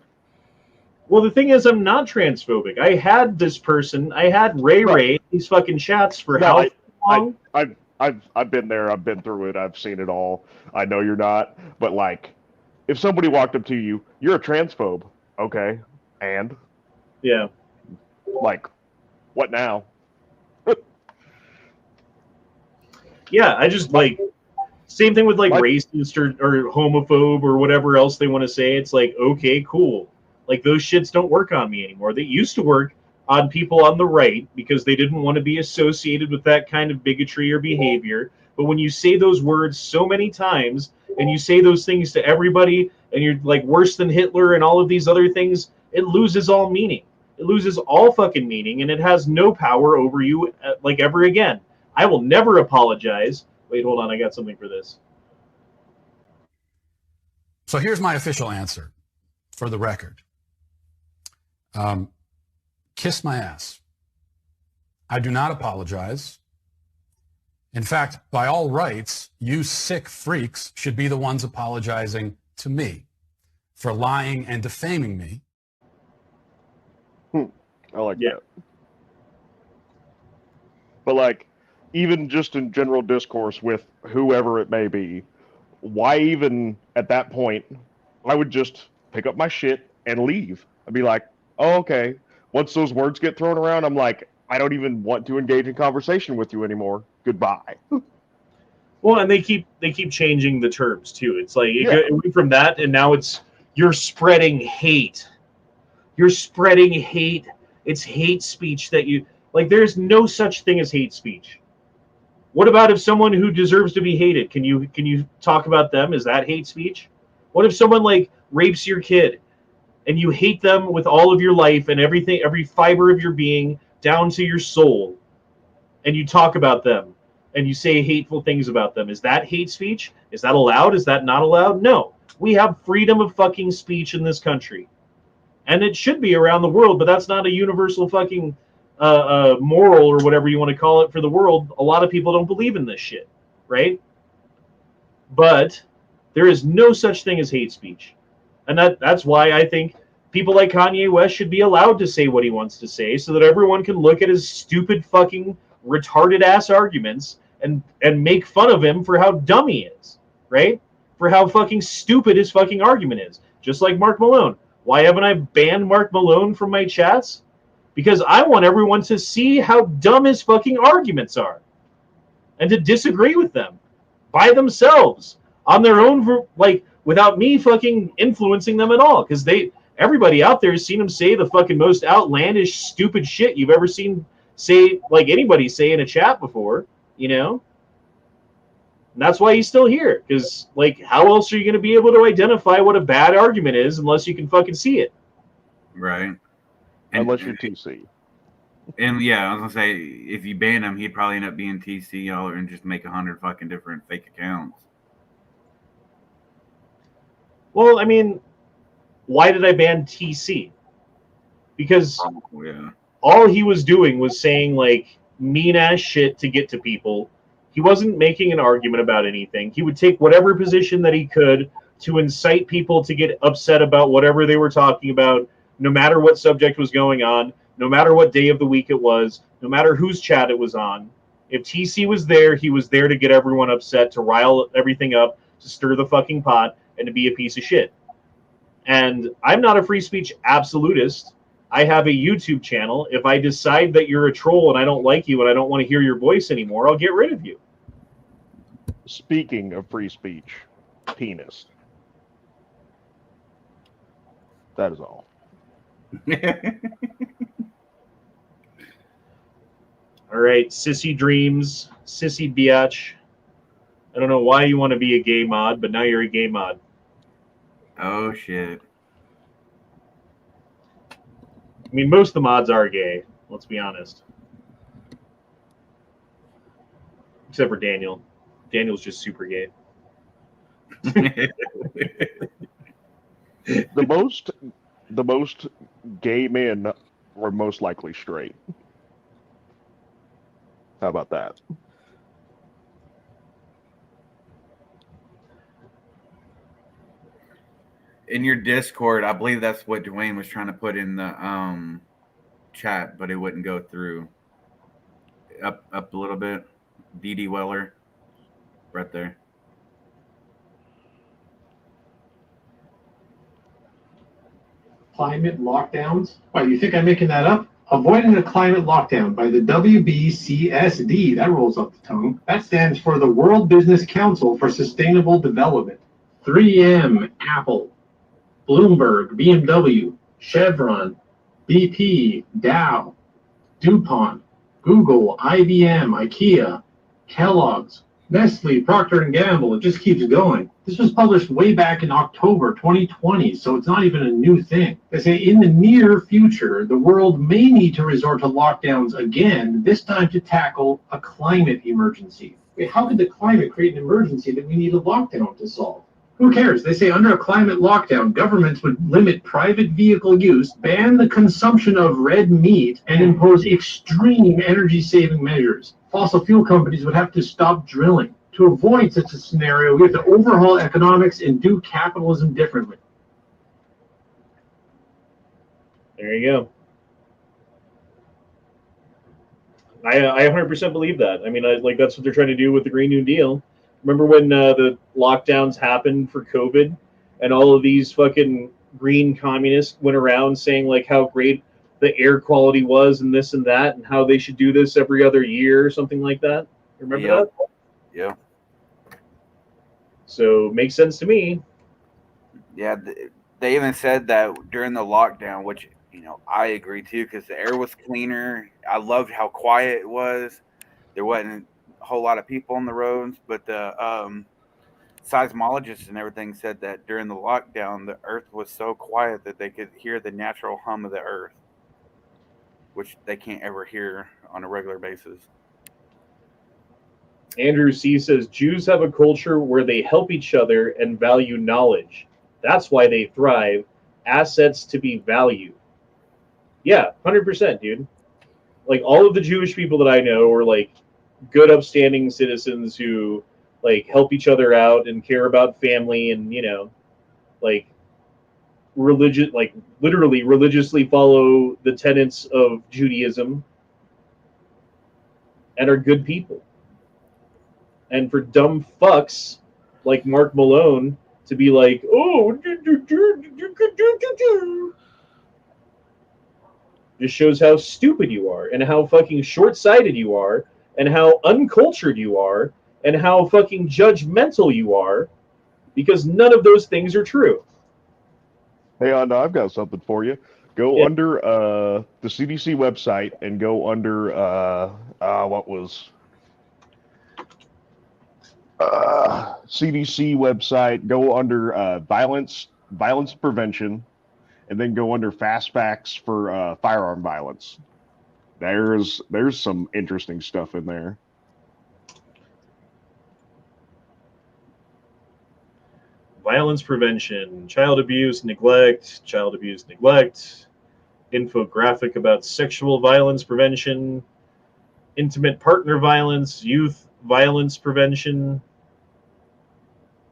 Well, the thing is, I'm not transphobic. I had this person. I had Ray these fucking chats for how long? I've been there. I've been through it. I've seen it all. I know you're not, but like, if somebody walked up to you, you're a transphobe, okay, and yeah, like, what now? Yeah, I just like same thing with like racist or homophobe or whatever else they want to say. It's like, okay, cool. Like, those shits don't work on me anymore. They used to work on people on the right because they didn't want to be associated with that kind of bigotry or behavior. But when you say those words so many times and you say those things to everybody and you're like worse than Hitler and all of these other things, it loses all meaning. It loses all fucking meaning, and it has no power over you like ever again. I will never apologize. Wait, hold on. I got something for this. So here's my official answer for the record. Kiss my ass. I do not apologize. In fact, by all rights, you sick freaks should be the ones apologizing to me for lying and defaming me. I like that. But like, even just in general discourse with whoever it may be, why even at that point, I would just pick up my shit and leave. I'd be like, oh, okay. Once those words get thrown around, I'm like, I don't even want to engage in conversation with you anymore. Goodbye. Well, and they keep changing the terms too. It's like it went from that, and now it's you're spreading hate. You're spreading hate. It's hate speech that you like. There's no such thing as hate speech. What about if someone who deserves to be hated? Can you talk about them? Is that hate speech? What if someone like rapes your kid? And you hate them with all of your life and everything, every fiber of your being, down to your soul, and you talk about them, and you say hateful things about them. Is that hate speech? Is that allowed? Is that not allowed? No. We have freedom of fucking speech in this country. And it should be around the world, but that's not a universal fucking moral or whatever you want to call it for the world. A lot of people don't believe in this shit, right? But there is no such thing as hate speech. And that's why I think people like Kanye West should be allowed to say what he wants to say so that everyone can look at his stupid fucking retarded ass arguments and make fun of him for how dumb he is, right? For how fucking stupid his fucking argument is. Just like Mark Malone. Why haven't I banned Mark Malone from my chats? Because I want everyone to see how dumb his fucking arguments are. and to disagree with them by themselves on their own, like without me fucking influencing them at all. Because everybody out there has seen them say the fucking most outlandish, stupid shit you've ever seen say, like anybody say in a chat before, you know? And that's why he's still here. Because, like, how else are you going to be able to identify what a bad argument is unless you can fucking see it? Right. Unless you're TC. And yeah, I was gonna say, if you ban him, he'd probably end up being TC, and just make 100 fucking different fake accounts. Well, I mean, why did I ban TC? Because all he was doing was saying, like, mean-ass shit to get to people. He wasn't making an argument about anything. He would take whatever position that he could to incite people to get upset about whatever they were talking about, no matter what subject was going on, no matter what day of the week it was, no matter whose chat it was on. If TC was there, he was there to get everyone upset, to rile everything up, to stir the fucking pot, and to be a piece of shit. And I'm not a free speech absolutist. I have a YouTube channel. If I decide that you're a troll and I don't like you and I don't want to hear your voice anymore, I'll get rid of you. Speaking of free speech, penis. That is all. All right, Sissy Dreams, Sissy Biatch. I don't know why you want to be a gay mod, but now you're a gay mod. Oh, shit. I mean, most of the mods are gay, let's be honest. Except for Daniel. Daniel's just super gay. The most gay men were most likely straight. How about that? In your Discord, I believe that's what Dwayne was trying to put in the chat, but it wouldn't go through. Up a little bit. DD Weller. Right there. Climate lockdowns? Why, you think I'm making that up? Avoiding a climate lockdown by the WBCSD, that rolls off the tongue. That stands for the World Business Council for Sustainable Development. 3M, Apple, Bloomberg, BMW, Chevron, BP, Dow, DuPont, Google, IBM, IKEA, Kellogg's, Nestle, Procter & Gamble, it just keeps going. This was published way back in October 2020, so it's not even a new thing. They say in the near future, the world may need to resort to lockdowns again, this time to tackle a climate emergency. Wait, how could the climate create an emergency that we need a lockdown to solve? Who cares? They say under a climate lockdown, governments would limit private vehicle use, ban the consumption of red meat, and impose extreme energy-saving measures. Fossil fuel companies would have to stop drilling. To avoid such a scenario, we have to overhaul economics and do capitalism differently. There you go. I 100% believe that. I mean, that's what they're trying to do with the Green New Deal. Remember when the lockdowns happened for COVID and all of these fucking green communists went around saying like how great the air quality was and this and that and how they should do this every other year or something like that? Remember that? Yeah. So makes sense to me. Yeah, they even said that during the lockdown, which, I agree too, because the air was cleaner. I loved how quiet it was. There wasn't a whole lot of people on the roads, but the seismologists and everything said that during the lockdown, the earth was so quiet that they could hear the natural hum of the earth, which they can't ever hear on a regular basis. Andrew C. says, Jews have a culture where they help each other and value knowledge. That's why they thrive. Assets to be valued. Yeah, 100%, dude. Like, all of the Jewish people that I know are, like, good, upstanding citizens who, like, help each other out and care about family and, like, literally religiously follow the tenets of Judaism and are good people. And for dumb fucks like Mark Malone to be like, oh, just shows how stupid you are and how fucking short-sighted you are and how uncultured you are and how fucking judgmental you are, because none of those things are true. Hey, I've got something for you. Go Yeah. under the CDC website and go under what was CDC website. Go under violence prevention, and then go under fast facts for firearm violence. There's some interesting stuff in there. Violence prevention, child abuse, neglect, infographic about sexual violence prevention, intimate partner violence, youth violence prevention,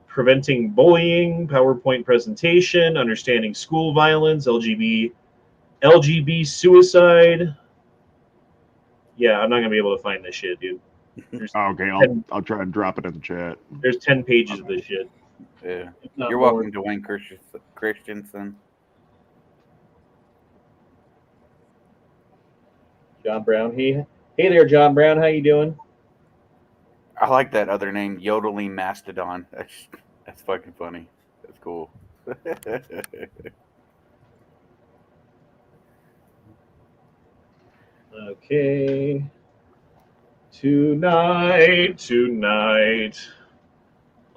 preventing bullying, PowerPoint presentation, understanding school violence, LGB suicide. Yeah, I'm not gonna be able to find this shit, dude. Okay, I'll try and drop it in the chat. There's 10 pages of this shit. Yeah. You're welcome, Dwayne Christensen. John Brown. Hey there, John Brown. How you doing? I like that other name, Yodeling Mastodon. That's fucking funny. That's cool. Okay. Tonight.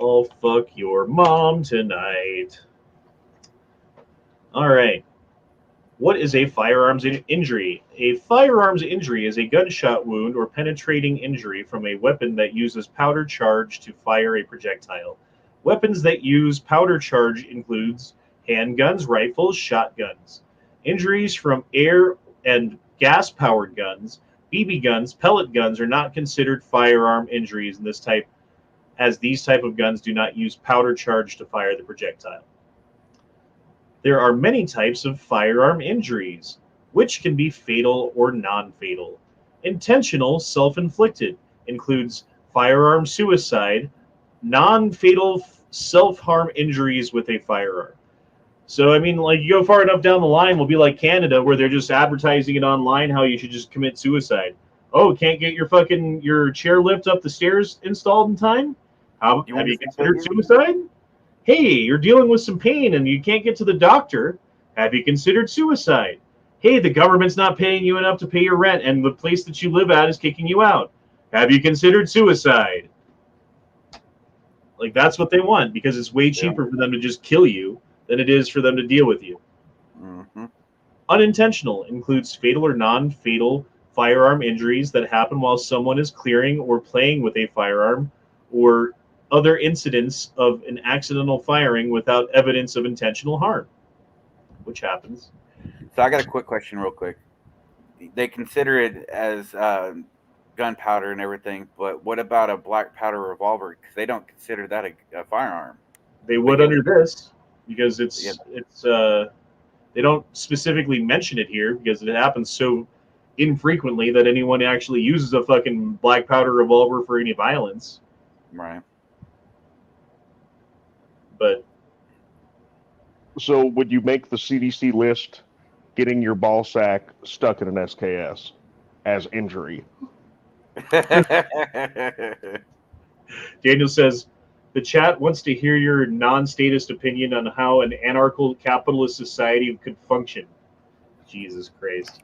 I'll fuck your mom tonight. All right. What is a firearms injury? A firearms injury is a gunshot wound or penetrating injury from a weapon that uses powder charge to fire a projectile. Weapons that use powder charge includes handguns, rifles, shotguns. Injuries from air and gas-powered guns, BB guns, pellet guns are not considered firearm injuries in this type, as these type of guns do not use powder charge to fire the projectile. There are many types of firearm injuries, which can be fatal or non-fatal. Intentional self-inflicted includes firearm suicide, non-fatal self-harm injuries with a firearm. So, I mean, like, you go far enough down the line, we'll be like Canada, where they're just advertising it online how you should just commit suicide. Oh, can't get your chairlift up the stairs installed in time? Have you considered suicide? Hey, you're dealing with some pain and you can't get to the doctor. Have you considered suicide? Hey, the government's not paying you enough to pay your rent and the place that you live at is kicking you out. Have you considered suicide? Like, that's what they want, because it's way cheaper for them to just kill you than it is for them to deal with you. Mm-hmm. Unintentional includes fatal or non-fatal firearm injuries that happen while someone is clearing or playing with a firearm, or other incidents of an accidental firing without evidence of intentional harm, which happens. So I got a quick question real quick. They consider it as gunpowder and everything, but what about a black powder revolver? Because they don't consider that a firearm. They would under this, because they don't specifically mention it here because it happens so infrequently that anyone actually uses a fucking black powder revolver for any violence. Right. But so would you make the CDC list getting your ball sack stuck in an SKS as injury? Daniel says, the chat wants to hear your non-statist opinion on how an anarcho-capitalist society could function. Jesus Christ.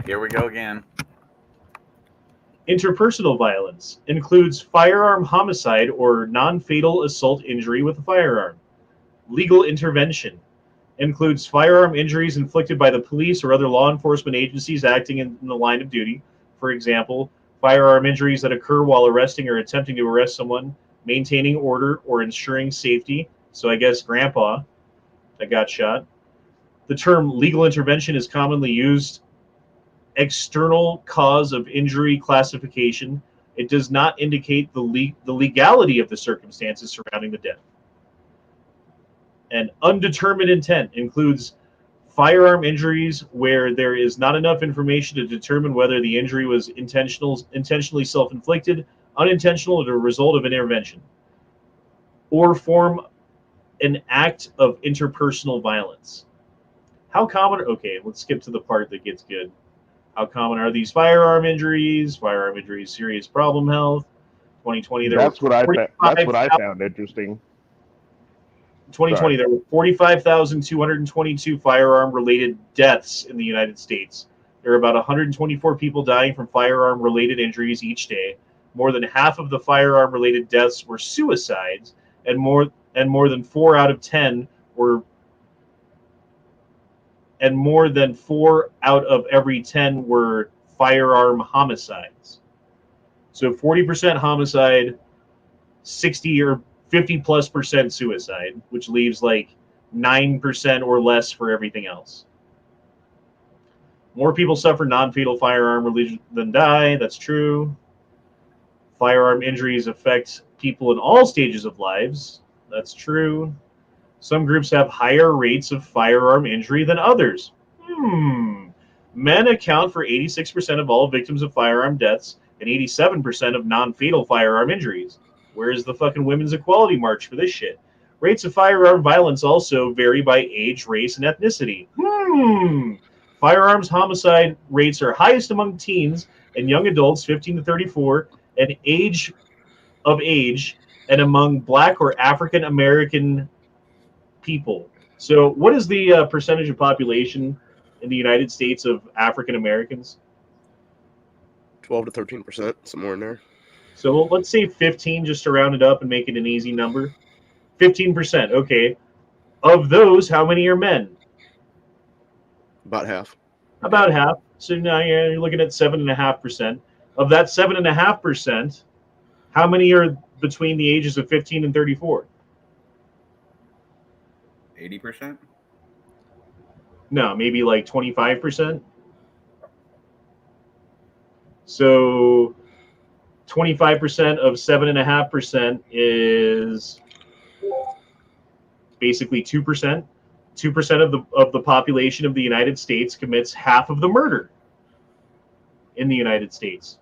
Here we go again. Interpersonal violence includes firearm homicide or non-fatal assault injury with a firearm. Legal intervention includes firearm injuries inflicted by the police or other law enforcement agencies acting in the line of duty. For example, firearm injuries that occur while arresting or attempting to arrest someone, maintaining order, or ensuring safety. So I guess Grandpa that got shot. The term legal intervention is commonly used. External cause of injury classification. It does not indicate the legality of the circumstances surrounding the death. And undetermined intent includes firearm injuries where there is not enough information to determine whether the injury was intentionally self-inflicted, unintentional, or the result of an intervention, or form an act of interpersonal violence. How common? Okay, let's skip to the part that gets good. How common are these firearm injuries? Firearm injuries, serious problem health. 2020, there That's were what I that's what I 45,000 found interesting. 2020, Sorry. there were 45,222 firearm-related deaths in the United States. There are about 124 people dying from firearm-related injuries each day. More than half of the firearm-related deaths were suicides, and more than 4 out of 10 were, and more than 4 out of every 10 were firearm homicides. So 40% homicide, 60 or 50 plus percent suicide, which leaves like 9% or less for everything else. More people suffer non-fatal firearm injuries than die. That's true. Firearm injuries affect people in all stages of lives. That's true. Some groups have higher rates of firearm injury than others. Men account for 86% of all victims of firearm deaths and 87% of non-fatal firearm injuries. Where's the fucking Women's Equality March for this shit? Rates of firearm violence also vary by age, race, and ethnicity. Firearms homicide rates are highest among teens and young adults 15 to 34 and age, and among Black or African American people. So what is the percentage of population in the United States of African Americans? 12 to 13%, somewhere in there. So let's say 15, just to round it up and make it an easy number. 15%, okay. Of those, how many are men? About half. About half. So now you're looking at 7.5%. Of that 7.5%, how many are between the ages of 15 and 34? 80%? No, maybe like 25%. So 25% of 7.5% is basically 2%. 2% of the population of the United States commits half of the murder in the United States.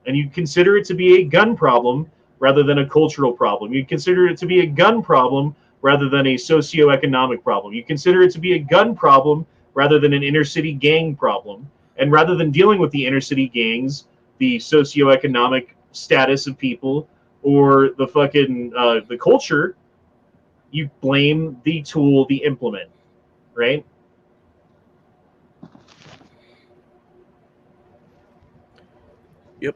And you consider it to be a gun problem rather than a cultural problem. You consider it to be a gun problem rather than a socioeconomic problem. You consider it to be a gun problem rather than an inner city gang problem. And rather than dealing with the inner city gangs, the socioeconomic status of people, or the fucking the culture, you blame the tool, the implement, right? Yep.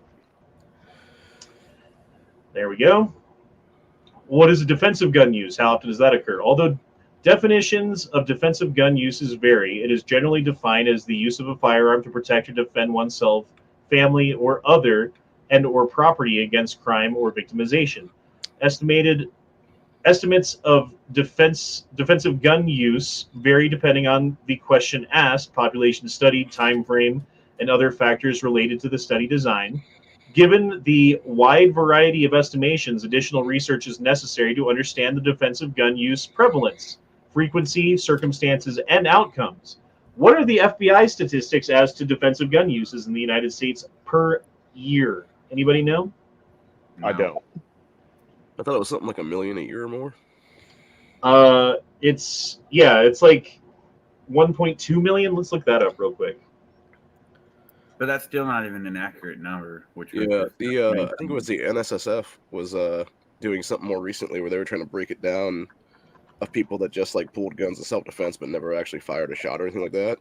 There we go. What is a defensive gun use? How often does that occur? Although definitions of defensive gun uses vary, it is generally defined as the use of a firearm to protect or defend oneself, family, or other and or property against crime or victimization. Estimates of defensive gun use vary depending on the question asked, population studied, time frame, and other factors related to the study design. Given the wide variety of estimations, additional research is necessary to understand the defensive gun use prevalence, frequency, circumstances, and outcomes. What are the FBI statistics as to defensive gun uses in the United States per year? Anybody know? I don't. I thought it was something like 1 million a year or more. It's like 1.2 million. Let's look that up real quick. But that's still not even an accurate number. Which I think it was the NSSF was doing something more recently where they were trying to break it down of people that just like pulled guns in self-defense but never actually fired a shot or anything like that,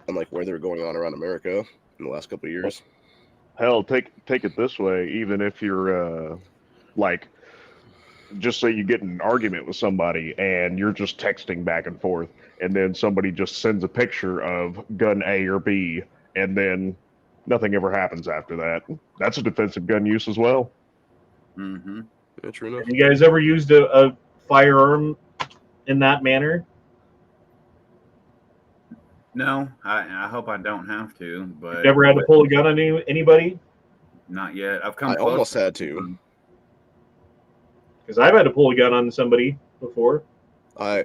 and like where they were going on around America in the last couple of years. Hell, take it this way. Even if you're like, just say you get in an argument with somebody and you're just texting back and forth, and then somebody just sends a picture of gun A or B, and then nothing ever happens after that. That's a defensive gun use as well. Mm-hmm. Yeah, true enough. Have you guys ever used a firearm in that manner? No, I hope I don't have to. But Never had to pull a gun on anybody? Not yet. I've come. I close. almost had to. Because I've had to pull a gun on somebody before. I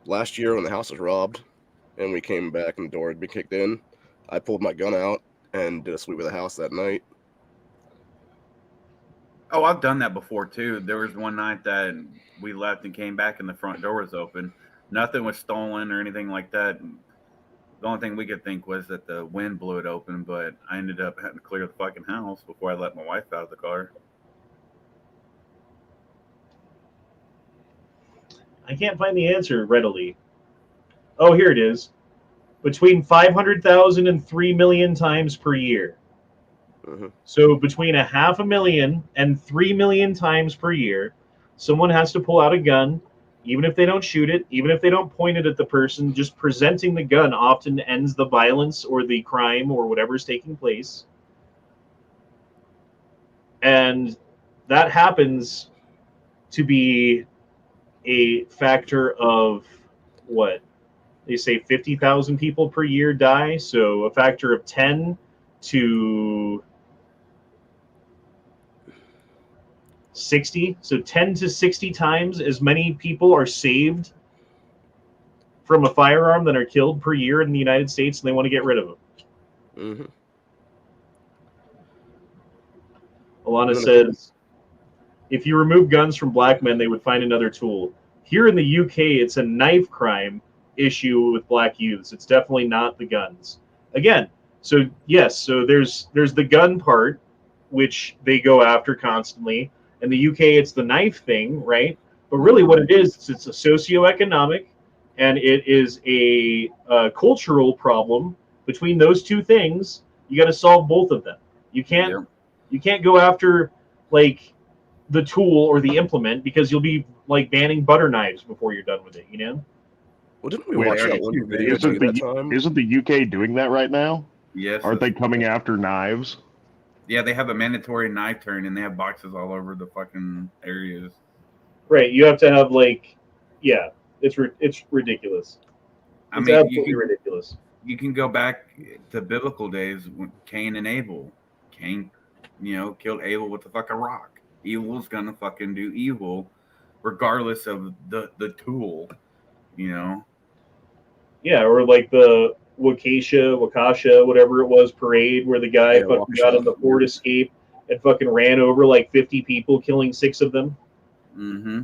last year when the house was robbed and we came back and the door had been kicked in, I pulled my gun out and did a sweep of the house that night. Oh, I've done that before too. There was one night that we left and came back and the front door was open. Nothing was stolen or anything like that. The only thing we could think was that the wind blew it open, but I ended up having to clear the fucking house before I let my wife out of the car. I can't find the answer readily. Oh, here it is. Between 500,000 and 3 million times per year. So between 500,000 and 3 million times per year, someone has to pull out a gun, even if they don't shoot it, even if they don't point it at the person. Just presenting the gun often ends the violence or the crime or whatever's taking place. And that happens to be a factor of what? They say 50,000 people per year die, so a factor of 10 to 60. So 10 to 60 times as many people are saved from a firearm than are killed per year in the United States, and they want to get rid of them. Alana says, if you remove guns from black men, they would find another tool. Here in the UK, it's a knife crime issue with black youths. It's definitely not the guns. Again, so yes, so there's the gun part, which they go after constantly. In the UK, it's the knife thing, right? But really what it is, it's a socioeconomic and it is a cultural problem. Between those two things, you got to solve both of them. You can't go after like the tool or the implement, because you'll be like banning butter knives before you're done with it, you know? Well, didn't we watch that one video isn't the UK doing that right now? Yes. Aren't they coming after knives? Yeah, they have a mandatory knife turn, and they have boxes all over the fucking areas. Right, you have to have like, yeah, it's ridiculous. It's absolutely ridiculous. You can go back to biblical days when Cain and Abel. Cain, killed Abel with a fucking rock. Evil's gonna fucking do evil, regardless of the tool, Yeah, or like the Wakasha, whatever it was, parade where the guy fucking got in the Ford Escape and fucking ran over like 50 people, killing 6 of them. Mm-hmm.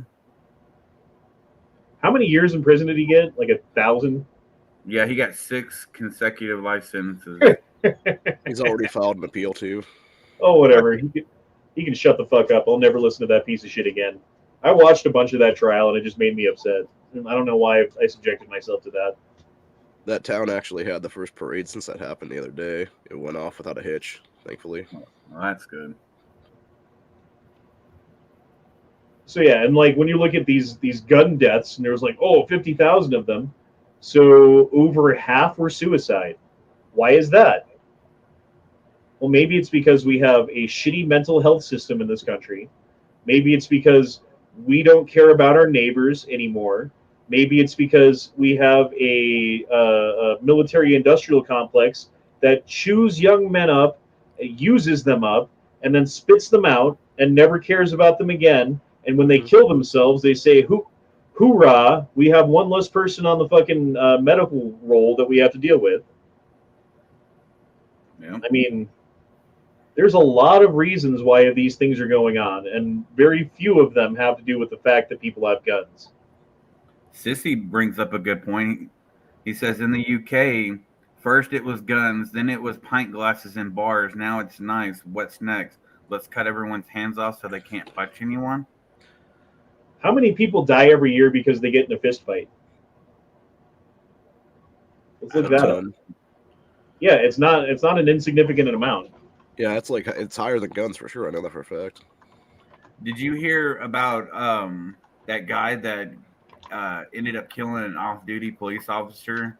How many years in prison did he get? Like 1,000? Yeah, he got 6 consecutive life sentences. He's already filed an appeal too. Oh, whatever. He can shut the fuck up. I'll never listen to that piece of shit again. I watched a bunch of that trial and it just made me upset. I don't know why I subjected myself to that. That town actually had the first parade since that happened the other day. It went off without a hitch, thankfully. Well, that's good. So yeah, and like when you look at these gun deaths, and there was like 50,000 of them, so over half were suicide. Why is that? Well, maybe it's because we have a shitty mental health system in this country. Maybe it's because we don't care about our neighbors anymore. Maybe it's because we have a military-industrial complex that chews young men up, uses them up, and then spits them out and never cares about them again. And when they kill themselves, they say, hoorah, we have one less person on the fucking medical roll that we have to deal with. Yeah. I mean, there's a lot of reasons why these things are going on, and very few of them have to do with the fact that people have guns. Sissy brings up a good point. He says in the UK, first it was guns, then it was pint glasses in bars. Now it's knives. What's next? Let's cut everyone's hands off so they can't touch anyone. How many people die every year because they get in a fist fight? Let's look that up. Yeah, it's not an insignificant amount. Yeah, it's higher than guns for sure. I know that for a fact. Did you hear about that guy that ended up killing an off-duty police officer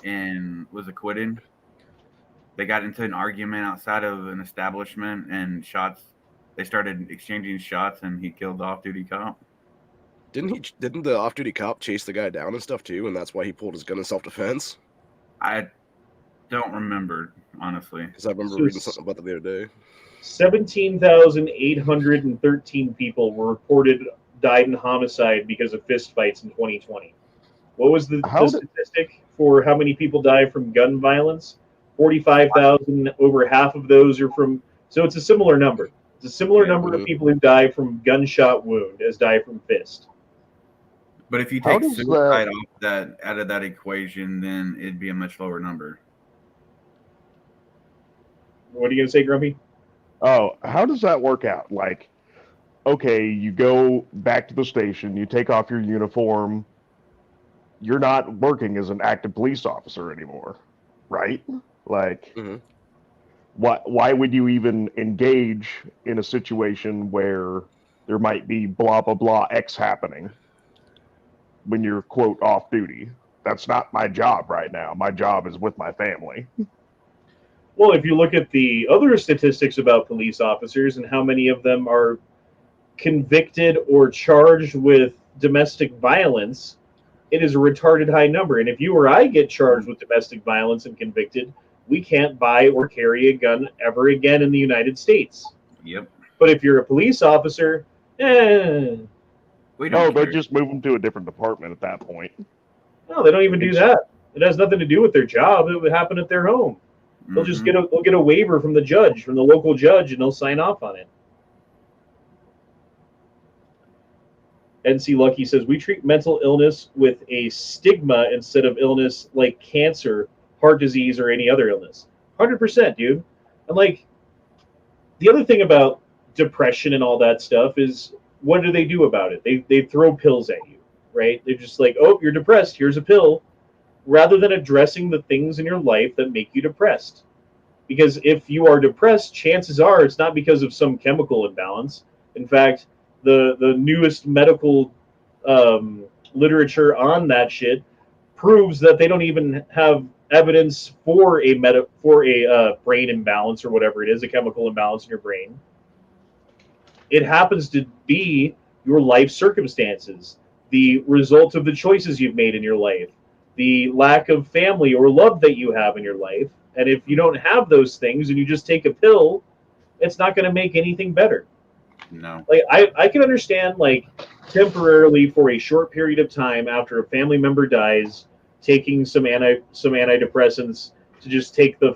and was acquitted? They got into an argument outside of an establishment, and they started exchanging shots, and he killed the off-duty cop. Didn't the off-duty cop chase the guy down and stuff too, and that's why he pulled his gun in self-defense? I don't remember, honestly. Because I remember reading something about that the other day. 17,813 people were reported died in homicide because of fistfights in 2020. What was the statistic for how many people die from gun violence? 45,000. Over half of those are from. So it's a similar number. It's a similar number of people who die from gunshot wound as die from fist. But if you How take does suicide that? off that out of that equation, then it'd be a much lower number. What are you gonna say, Grumpy? Oh, how does that work out? Like, okay, you go back to the station, you take off your uniform, you're not working as an active police officer anymore, right? Like, Hmm. why would you even engage in a situation where there might be blah blah blah X happening when you're quote off duty? That's not my job right now. My job is with my family. Well, if you look at the other statistics about police officers and how many of them are convicted or charged with domestic violence, it is a retarded high number. And if you or I get charged with domestic violence and convicted, we can't buy or carry a gun ever again in the United States. Yep. But if you're a police officer, We Oh, don't they care. just move them to a different department at that point. no, they don't even do that. It has nothing to do with their job. It would happen at their home. They'll just Mhm. they'll get a waiver from the judge, from the local judge, and they'll sign off on it. NC Lucky says we treat mental illness with a stigma instead of illness like cancer, heart disease, or any other illness. 100%, dude. And like the other thing about depression and all that stuff is what do they do about it? They throw pills at you, right? They're just like, oh, you're depressed. Here's a pill, rather than addressing the things in your life that make you depressed. Because if you are depressed, chances are it's not because of some chemical imbalance. In fact, the newest medical literature on that shit proves that they don't even have evidence for a brain imbalance or whatever it is, a chemical imbalance in your brain. It happens to be your life circumstances, the result of the choices you've made in your life, the lack of family or love that you have in your life. And if you don't have those things and you just take a pill, it's not going to make anything better. No. Like I can understand like temporarily for a short period of time after a family member dies, taking some antidepressants to just take the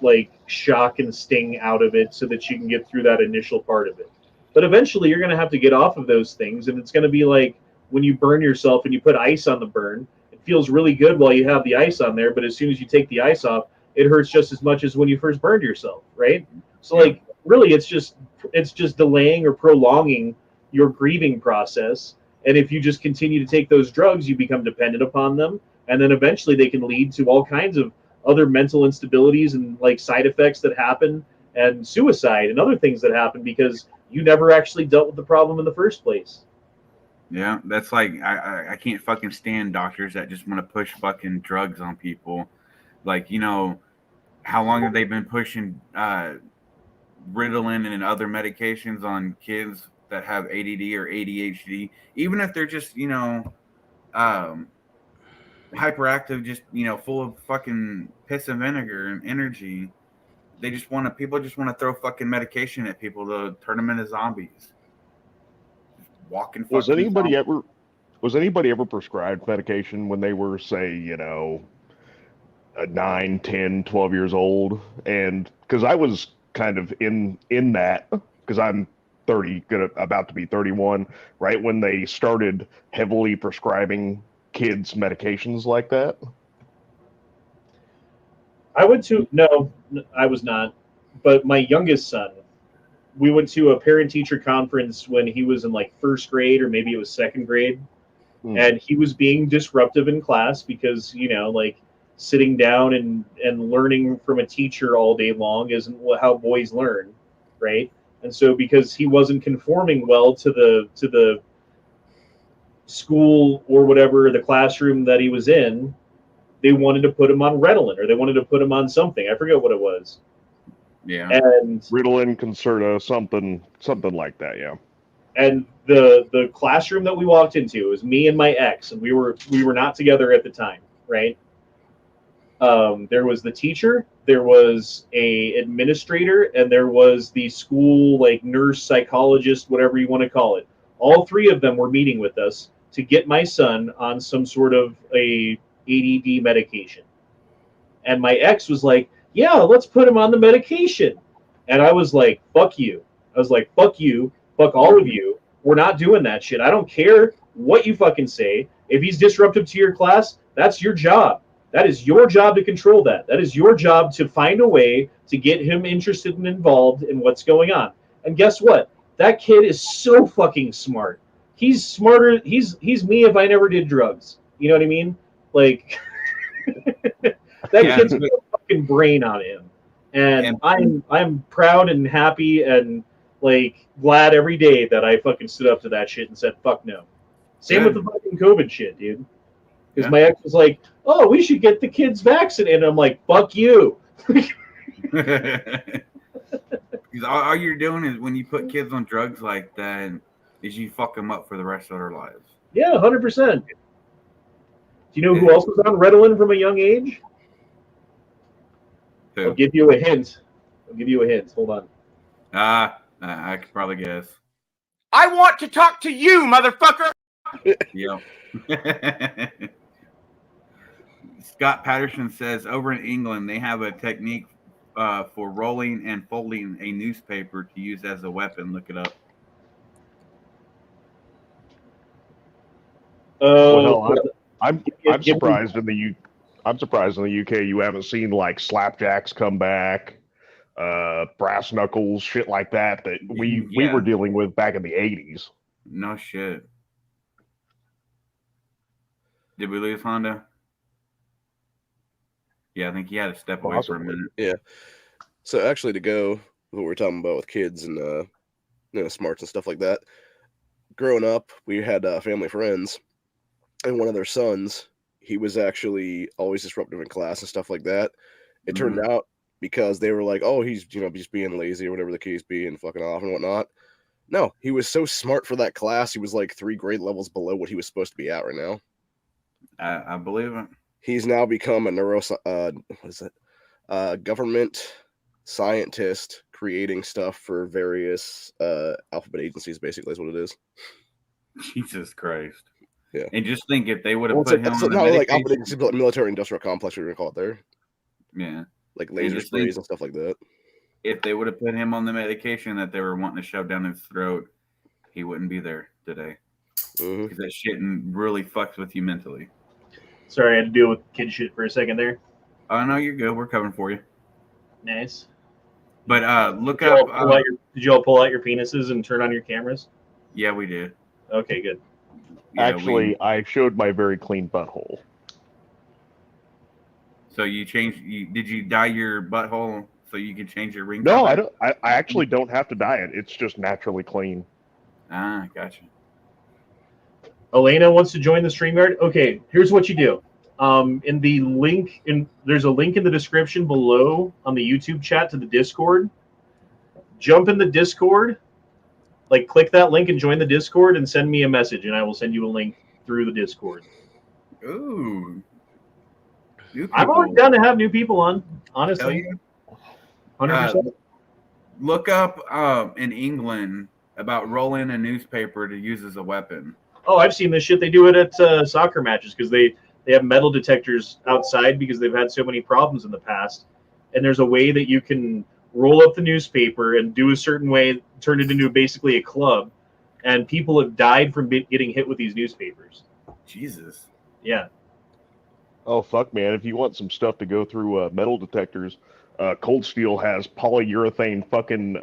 like shock and sting out of it so that you can get through that initial part of it. But eventually you're going to have to get off of those things, and it's going to be like when you burn yourself and you put ice on the burn. It feels really good while you have the ice on there, but as soon as you take the ice off, it hurts just as much as when you first burned yourself, right? So like really it's just delaying or prolonging your grieving process. And if you just continue to take those drugs, you become dependent upon them, and then eventually they can lead to all kinds of other mental instabilities and like side effects that happen, and suicide and other things that happen because you never actually dealt with the problem in the first place. Yeah, that's like I can't fucking stand doctors that just want to push fucking drugs on people. Like, how long have they been pushing Ritalin and other medications on kids that have ADD or ADHD? Even if they're just, um, hyperactive, just, full of fucking piss and vinegar and energy. People just want to throw fucking medication at people to turn them into zombies. Walking Was fucking anybody zombies. ever was anybody ever prescribed medication when they were, say, 9, 10, 12 years old? And because I was kind of in that, because I'm 30, about to be 31, right when they started heavily prescribing kids medications like that. I went to no, I was not, but my youngest son, we went to a parent teacher conference when he was in like first grade or maybe it was second grade, and he was being disruptive in class because like sitting down and learning from a teacher all day long isn't how boys learn, right? And so because he wasn't conforming well to the school or whatever, the classroom that he was in, they wanted to put him on Ritalin, or they wanted to put him on something. I forget what it was. Yeah. And Ritalin, Concerta, something like that. Yeah. and the classroom that we walked into, it was me and my ex, and we were not together at the time, right? There was the teacher, there was a administrator, and there was the school like nurse, psychologist, whatever you want to call it. All three of them were meeting with us to get my son on some sort of a ADD medication. And my ex was like, "Yeah, let's put him on the medication." And I was like, "Fuck you." I was like, "Fuck you. Fuck all of you. We're not doing that shit. I don't care what you fucking say. If he's disruptive to your class, that's your job. That is your job to control that. That is your job to find a way to get him interested and involved in what's going on. And guess what? That kid is so fucking smart. He's smarter. He's me if I never did drugs. You know what I mean? Like that kid's got a fucking brain on him. And I'm proud and happy and like glad every day that I fucking stood up to that shit and said fuck no. Same with the fucking COVID shit, dude. Because my ex was like, "Oh, we should get the kids vaccinated." And I'm like, "Fuck you." Because all you're doing is when you put kids on drugs like that, is you fuck them up for the rest of their lives. Yeah, 100%. Do you know who else was on Ritalin from a young age? Who? I'll give you a hint. Hold on. I could probably guess. I want to talk to you, motherfucker. Yeah. Scott Patterson says over in England they have a technique for rolling and folding a newspaper to use as a weapon. Look it up. Well, I'm surprised in the UK you haven't seen like slapjacks come back, brass knuckles, shit like that we were dealing with back in the 80s. No shit. Did we lose Honda? Yeah, I think he had to step away for a minute. Yeah. So actually, to go what we're talking about with kids and smarts and stuff like that. Growing up, we had family friends, and one of their sons, he was actually always disruptive in class and stuff like that. It turned out because they were like, "Oh, he's just being lazy or whatever the case be and fucking off and whatnot." No, he was so smart for that class. He was like 3 grade levels below what he was supposed to be at right now. I believe it. He's now become a government scientist creating stuff for various alphabet agencies, basically is what it is. Jesus Christ. Yeah. And just think if they would have put him on the not like medication. alphabet agencies, but military industrial complex, we're going to call it there. Yeah. Like laser sprays and stuff like that. If they would have put him on the medication that they were wanting to shove down his throat, he wouldn't be there today. Because that shit really fucks with you mentally. Sorry, I had to deal with kid shit for a second there. Oh, no, you're good. We're covering for you. Nice. But look up. Did you all pull out your penises and turn on your cameras? Yeah, we did. Okay, good. Yeah, Actually, I showed my very clean butthole. So you changed? Did you dye your butthole so you can change your ring? No, I don't. I actually don't have to dye it. It's just naturally clean. Ah, gotcha. Elena wants to join the StreamYard. Okay, here's what you do. There's a link in the description below on the YouTube chat to the Discord. Jump in the Discord, like click that link and join the Discord and send me a message, and I will send you a link through the Discord. Ooh. I'm always down to have new people on, honestly. 100%. Look up in England about rolling a newspaper to use as a weapon. Oh, I've seen this shit. They do it at soccer matches because they have metal detectors outside because they've had so many problems in the past. And there's a way that you can roll up the newspaper and do a certain way, turn it into basically a club. And people have died from getting hit with these newspapers. Jesus. Yeah. Oh, fuck, man. If you want some stuff to go through metal detectors, Cold Steel has polyurethane fucking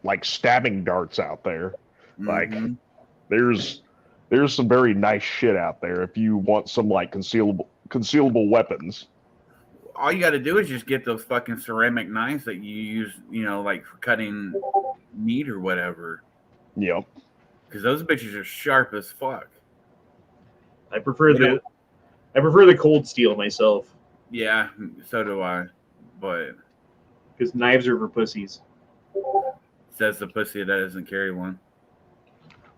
like stabbing darts out there. Like, there's some very nice shit out there if you want some like concealable weapons. All you got to do is just get those fucking ceramic knives that you use, like for cutting meat or whatever. Yep. Because those bitches are sharp as fuck. I prefer the Cold Steel myself. Yeah, so do I. But because knives are for pussies. Says the pussy that doesn't carry one.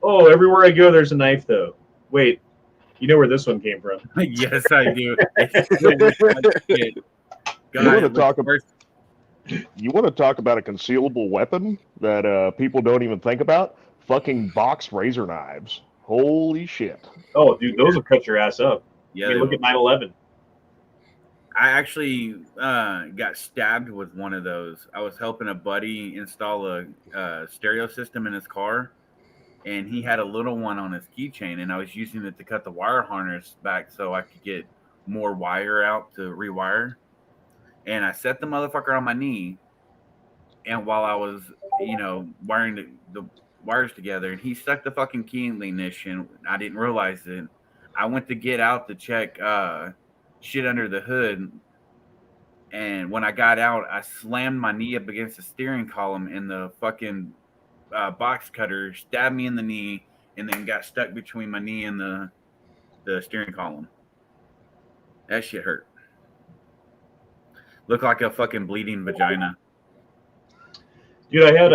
Oh, everywhere I go, there's a knife, though. Wait, you know where this one came from? Yes, I do. You want to talk about a concealable weapon that people don't even think about? Fucking box razor knives. Holy shit. Oh, dude, those will cut your ass up. Yeah, I mean, look at 9/11. I actually got stabbed with one of those. I was helping a buddy install a stereo system in his car, and he had a little one on his keychain, and I was using it to cut the wire harness back so I could get more wire out to rewire. And I set the motherfucker on my knee, and while I was, wiring the wires together, and he stuck the fucking key in the ignition. I didn't realize it. I went to get out to check shit under the hood, and when I got out, I slammed my knee up against the steering column, and the fucking box cutter stabbed me in the knee, and then got stuck between my knee and the steering column. That shit hurt. Looked like a fucking bleeding vagina. Dude, I had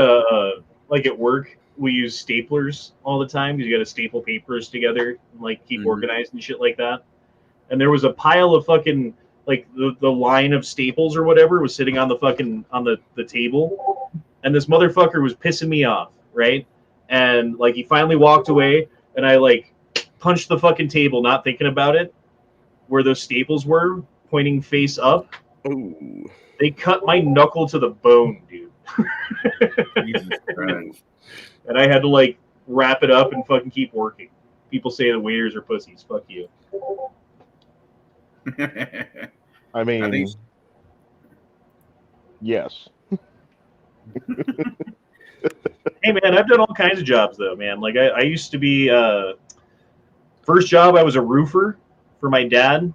like at work, we use staplers all the time because you got to staple papers together and like keep organized and shit like that. And there was a pile of fucking like the line of staples or whatever was sitting on the fucking on the table, and this motherfucker was pissing me off, right? And like he finally walked away, and I like punched the fucking table, not thinking about it, where those staples were pointing face up. Ooh. They cut my knuckle to the bone, dude. Jesus Christ. And I had to like wrap it up and fucking keep working. People say the waiters are pussies. Fuck you. I mean, think- yes. Hey man, I've done all kinds of jobs though, man. Like I used to be first job I was a roofer for my dad.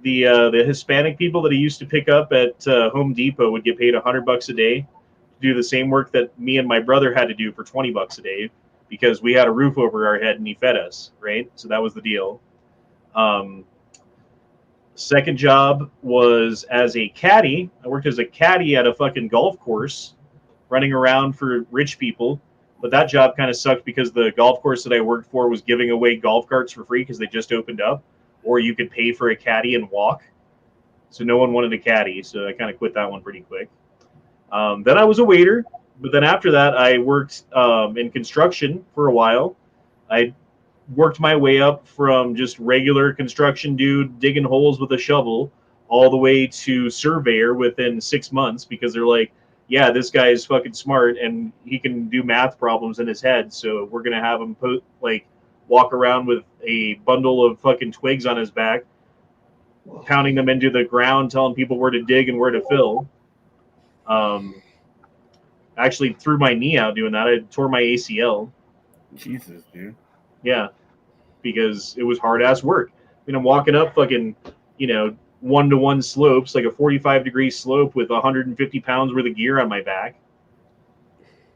The Hispanic people that he used to pick up at Home Depot would get paid $100 a day to do the same work that me and my brother had to do for $20 a day because we had a roof over our head and he fed us, right? So that was the deal. Second job was as a caddy. I worked as a caddy at a fucking golf course, running around for rich people. But that job kind of sucked because the golf course that I worked for was giving away golf carts for free because they just opened up, or you could pay for a caddy and walk. So no one wanted a caddy, so I kind of quit that one pretty quick. Then I was a waiter, but then after that I worked in construction for a while. I worked my way up from just regular construction dude digging holes with a shovel all the way to surveyor within 6 months because they're like, yeah, this guy is fucking smart and he can do math problems in his head, so we're gonna have him walk around with a bundle of fucking twigs on his back, pounding them into the ground, telling people where to dig and where to fill. Actually threw my knee out doing that. I tore my ACL. Jesus, dude. Yeah, because it was hard ass work. I mean, I'm walking up fucking, 1-to-1 slopes, like a 45-degree slope with 150 pounds worth of gear on my back.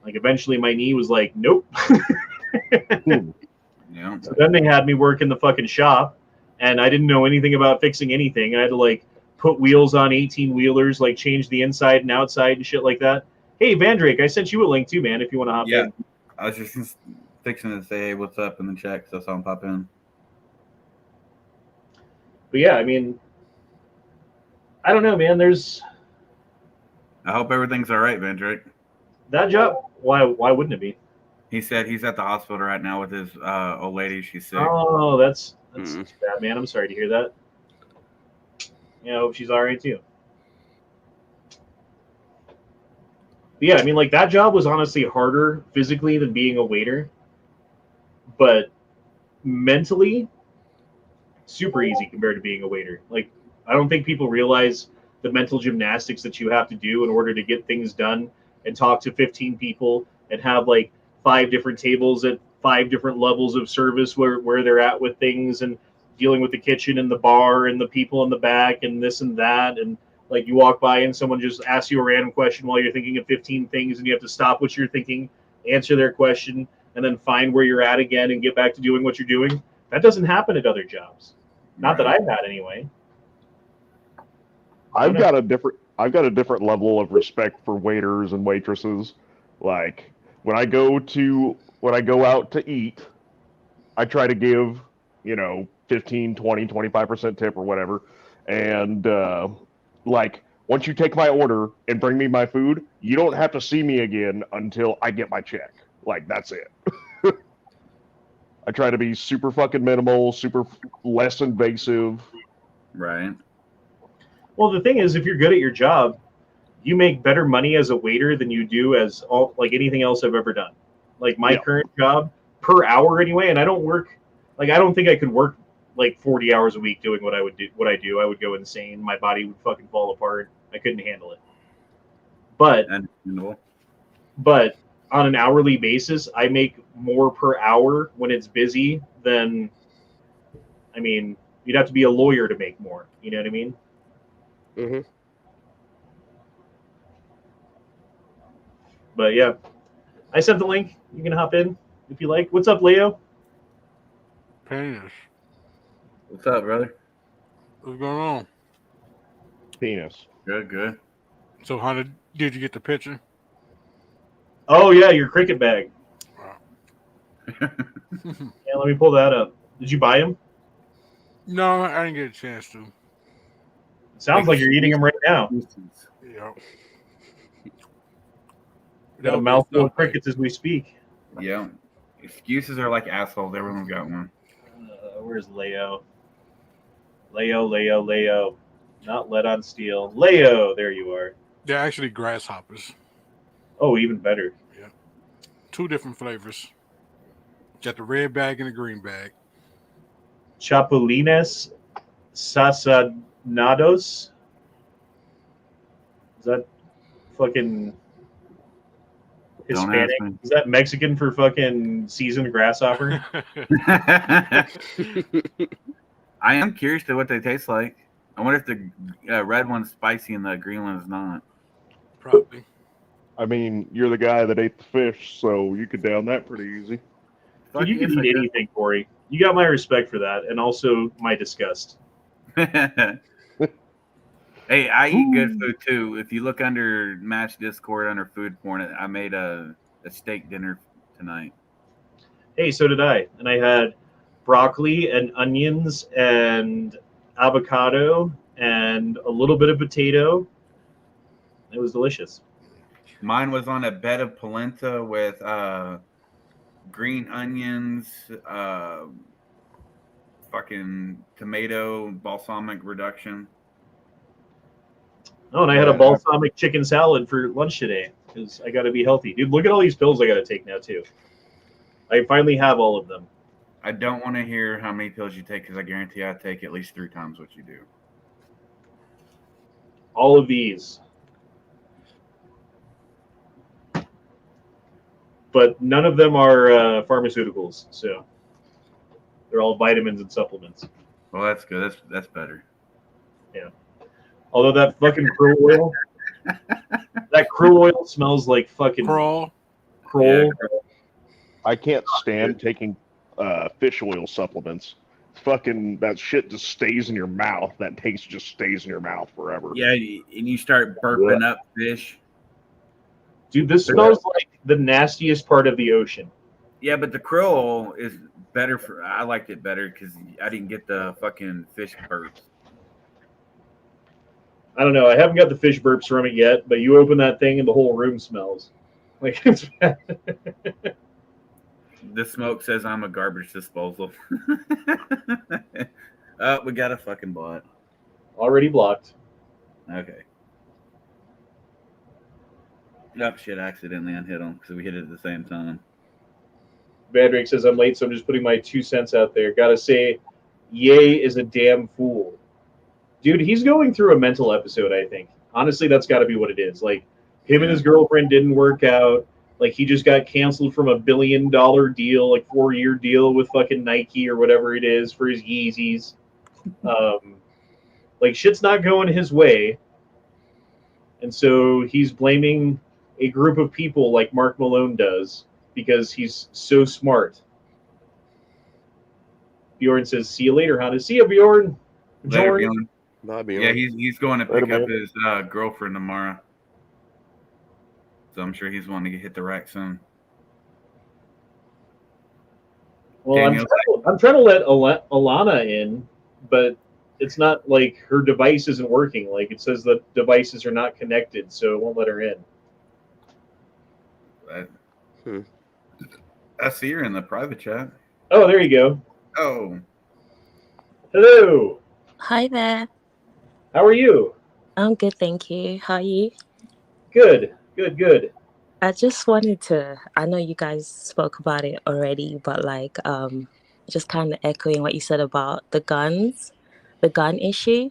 Like eventually my knee was like, nope. Yeah. So then they had me work in the fucking shop, and I didn't know anything about fixing anything. I had to like put wheels on 18-wheelers, like change the inside and outside and shit like that. Hey, Vandrake, I sent you a link too, man, if you want to hop in. I was just fixing to say, hey, what's up in the chat, so I saw him pop in. But yeah, I mean, I don't know, man. I hope everything's all right, Vendrick. That job, why wouldn't it be? He said he's at the hospital right now with his old lady. She's sick. Oh, that's too bad, man. I'm sorry to hear that. I hope she's all right too. But yeah, I mean, like that job was honestly harder physically than being a waiter, but mentally, super easy compared to being a waiter. Like, I don't think people realize the mental gymnastics that you have to do in order to get things done and talk to 15 people and have like 5 different tables at 5 different levels of service where they're at with things and dealing with the kitchen and the bar and the people in the back and this and that. And like you walk by and someone just asks you a random question while you're thinking of 15 things and you have to stop what you're thinking, answer their question, and then find where you're at again and get back to doing what you're doing. That doesn't happen at other jobs. Not that I've had anyway. I've got a different level of respect for waiters and waitresses. Like when I go out to eat, I try to give, 15, 20, 25% tip or whatever. And like once you take my order and bring me my food, you don't have to see me again until I get my check. Like that's it. I try to be super fucking minimal, super less invasive. Right. Well, the thing is, if you're good at your job, you make better money as a waiter than you do as anything else I've ever done. Like my current job, per hour anyway, and I don't work like I don't think I could work like 40 hours a week doing what I do. I would go insane. My body would fucking fall apart. I couldn't handle it. But on an hourly basis, I make more per hour when it's busy than, I mean, you'd have to be a lawyer to make more. You know what I mean? Mm-hmm. But yeah, I sent the link. You can hop in if you like. What's up, Leo? Penis. What's up, brother? What's going on? Penis. Good. So how did you get the picture? Oh yeah, your cricket bag. Wow. Yeah, let me pull that up. Did you buy him? No, I didn't get a chance to. Sounds like you're eating them right now. Yeah. Got a mouthful of crickets as we speak. Yeah. Excuses are like assholes. Everyone's got one. Where's Leo? Leo. Not lead on steel. Leo, there you are. They're actually grasshoppers. Oh, even better. Yeah. 2 different flavors. Got the red bag and the green bag. Chapulines sasanados. Is that fucking Hispanic? Is that Mexican for fucking seasoned grasshopper? I am curious to what they taste like. I wonder if the red one's spicy and the green one's not. Probably. I mean, you're the guy that ate the fish, so you could down that pretty easy. Dude, you can eat anything, Corey. You got my respect for that, and also my disgust. Hey, I eat good food too. If you look under Match Discord under food porn, I made a steak dinner tonight. Hey, so did I. And I had broccoli and onions and avocado and a little bit of potato. It was delicious. Mine was on a bed of polenta with green onions, fucking tomato balsamic reduction. Oh, and I had a balsamic chicken salad for lunch today because I got to be healthy. Dude, look at all these pills I got to take now, too. I finally have all of them. I don't want to hear how many pills you take because I guarantee I take at least 3 times what you do. All of these. But none of them are pharmaceuticals, so they're all vitamins and supplements. Well, that's good. That's better. Yeah. Although that fucking krill oil, smells like fucking Crawl. Yeah. I can't stand taking fish oil supplements. Fucking that shit just stays in your mouth. That taste just stays in your mouth forever. Yeah, and you start burping up fish. Dude, this smells like the nastiest part of the ocean. Yeah, but the krill oil is better for. I liked it better because I didn't get the fucking fish burps. I don't know. I haven't got the fish burps from it yet, but you open that thing and the whole room smells. Like it's bad. The smoke says I'm a garbage disposal. We got a fucking bot. Already blocked. Okay. Oh, shit, accidentally unhit him because we hit it at the same time. Badrick says I'm late, so I'm just putting my 2 cents out there. Gotta say, Ye is a damn fool. Dude, he's going through a mental episode, I think. Honestly, that's got to be what it is. Like, him and his girlfriend didn't work out. Like, he just got canceled from $1 billion deal, like 4-year deal with fucking Nike or whatever it is for his Yeezys. Like, shit's not going his way. And so he's blaming a group of people like Mark Malone does because he's so smart. Bjorn says, see you later, Hannah. See you, Bjorn. Later, Bjorn. Bye, Bjorn. Yeah, he's going to pick up his girlfriend tomorrow. So I'm sure he's wanting to hit the rack soon. Well, I'm trying to let Alana in, but it's not like her device isn't working. Like it says the devices are not connected, so it won't let her in. I see her in the private chat. Oh, there you go. Oh. Hello. Hi there. How are you? I'm good, thank you. How are you? Good. I just wanted to, I know you guys spoke about it already, but like, just kind of echoing what you said about the gun issue.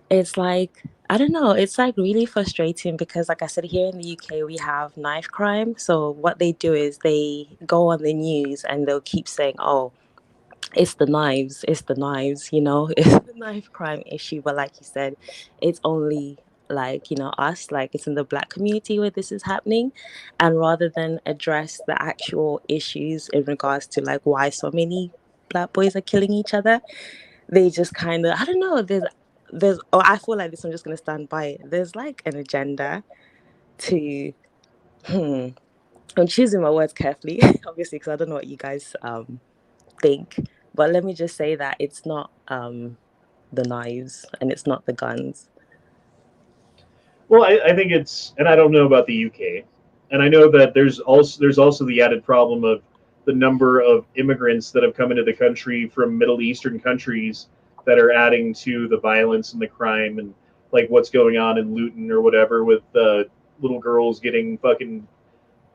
It's like, I don't know, it's like really frustrating because, like I said, here in the UK, we have knife crime. So what they do is they go on the news and they'll keep saying, oh, it's the knives, you know, it's the knife crime issue. But like you said, it's only like, you know, us, like it's in the black community where this is happening. And rather than address the actual issues in regards to like why so many black boys are killing each other, they just kind of, I don't know, oh, I feel like this, I'm just going to stand by it. There's like an agenda to, hmm, I'm choosing my words carefully, obviously, because I don't know what you guys think. But let me just say that it's not the knives and it's not the guns. Well, I think it's, and I don't know about the UK, and I know that there's also the added problem of the number of immigrants that have come into the country from Middle Eastern countries that are adding to the violence and the crime and like what's going on in Luton or whatever with little girls getting fucking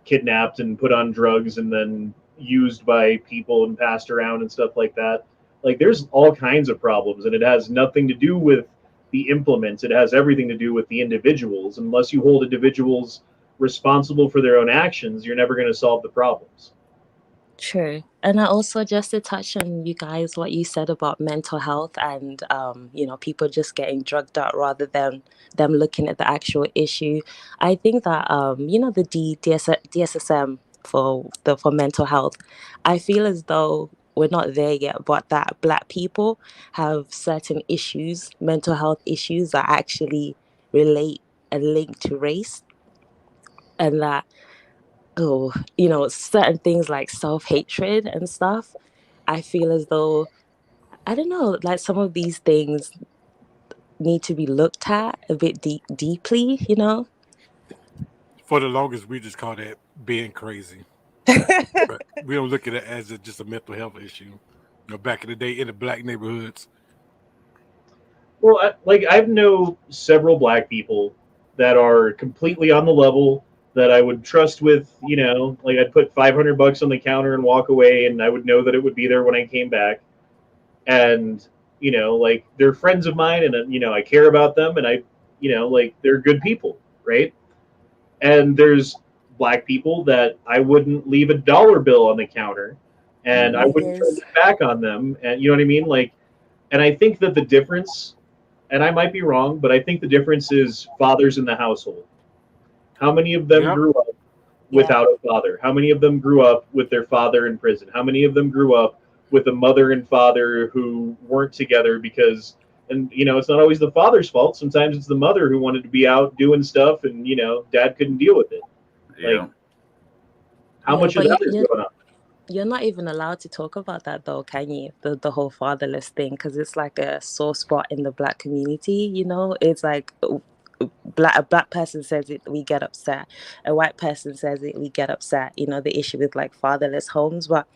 kidnapped and put on drugs and then used by people and passed around and stuff like that. Like there's all kinds of problems, and it has nothing to do with the implements. It has everything to do with the individuals. Unless you hold individuals responsible for their own actions, you're never going to solve the problems. True. And I also, just to touch on you guys, what you said about mental health and, you know, people just getting drugged out rather than them looking at the actual issue. I think that, you know, the DSSM for mental health, I feel as though we're not there yet, but that black people have certain issues, mental health issues that actually relate and link to race, and that, oh, you know, certain things like self-hatred and stuff, I feel as though, I don't know, like some of these things need to be looked at a bit deeply, you know. For the longest, we just call that being crazy. But we don't look at it as just a mental health issue. You know, back in the day in the black neighborhoods. Well, I know several black people that are completely on the level that I would trust with, like I'd put $500 on the counter and walk away, and I would know that it would be there when I came back. And like they're friends of mine, and I care about them, and like they're good people, right? And there's black people that I wouldn't leave a dollar bill on the counter, and I wouldn't turn Yes. it back on them, and you know what I mean, like. And I think that the difference, and I might be wrong, but I think the difference is fathers in the household. How many of them Yep. grew up Yeah. without a father? How many of them grew up with their father in prison? How many of them grew up with a mother and father who weren't together because, and it's not always the father's fault. Sometimes it's the mother who wanted to be out doing stuff, and dad couldn't deal with it. Like, Yeah. how Yeah, much of but that is going on? you're not even allowed to talk about that though, can you? The whole fatherless thing, because it's like a sore spot in the black community. You know, it's like a black person says it, we get upset. A white person says it, we get upset. You know, the issue with like fatherless homes, but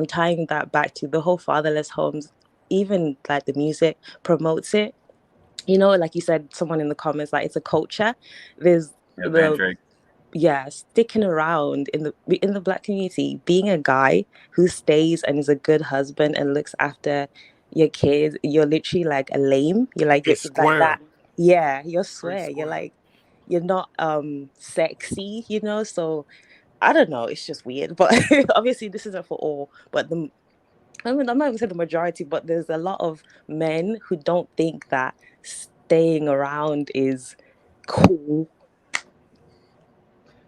tying that back to the whole fatherless homes, even like the music promotes it. You know, like you said, someone in the comments, like it's a culture. There's Yeah, the Patrick. yeah, sticking around in the black community, being a guy who stays and is a good husband and looks after your kids, you're literally like a lame. You're It's like that. square. Yeah, you're Straight swear. You're square. like, you're not sexy, you know? So I don't know, it's just weird. But obviously this isn't for all. But I mean, I'm not even saying the majority, but there's a lot of men who don't think that staying around is cool.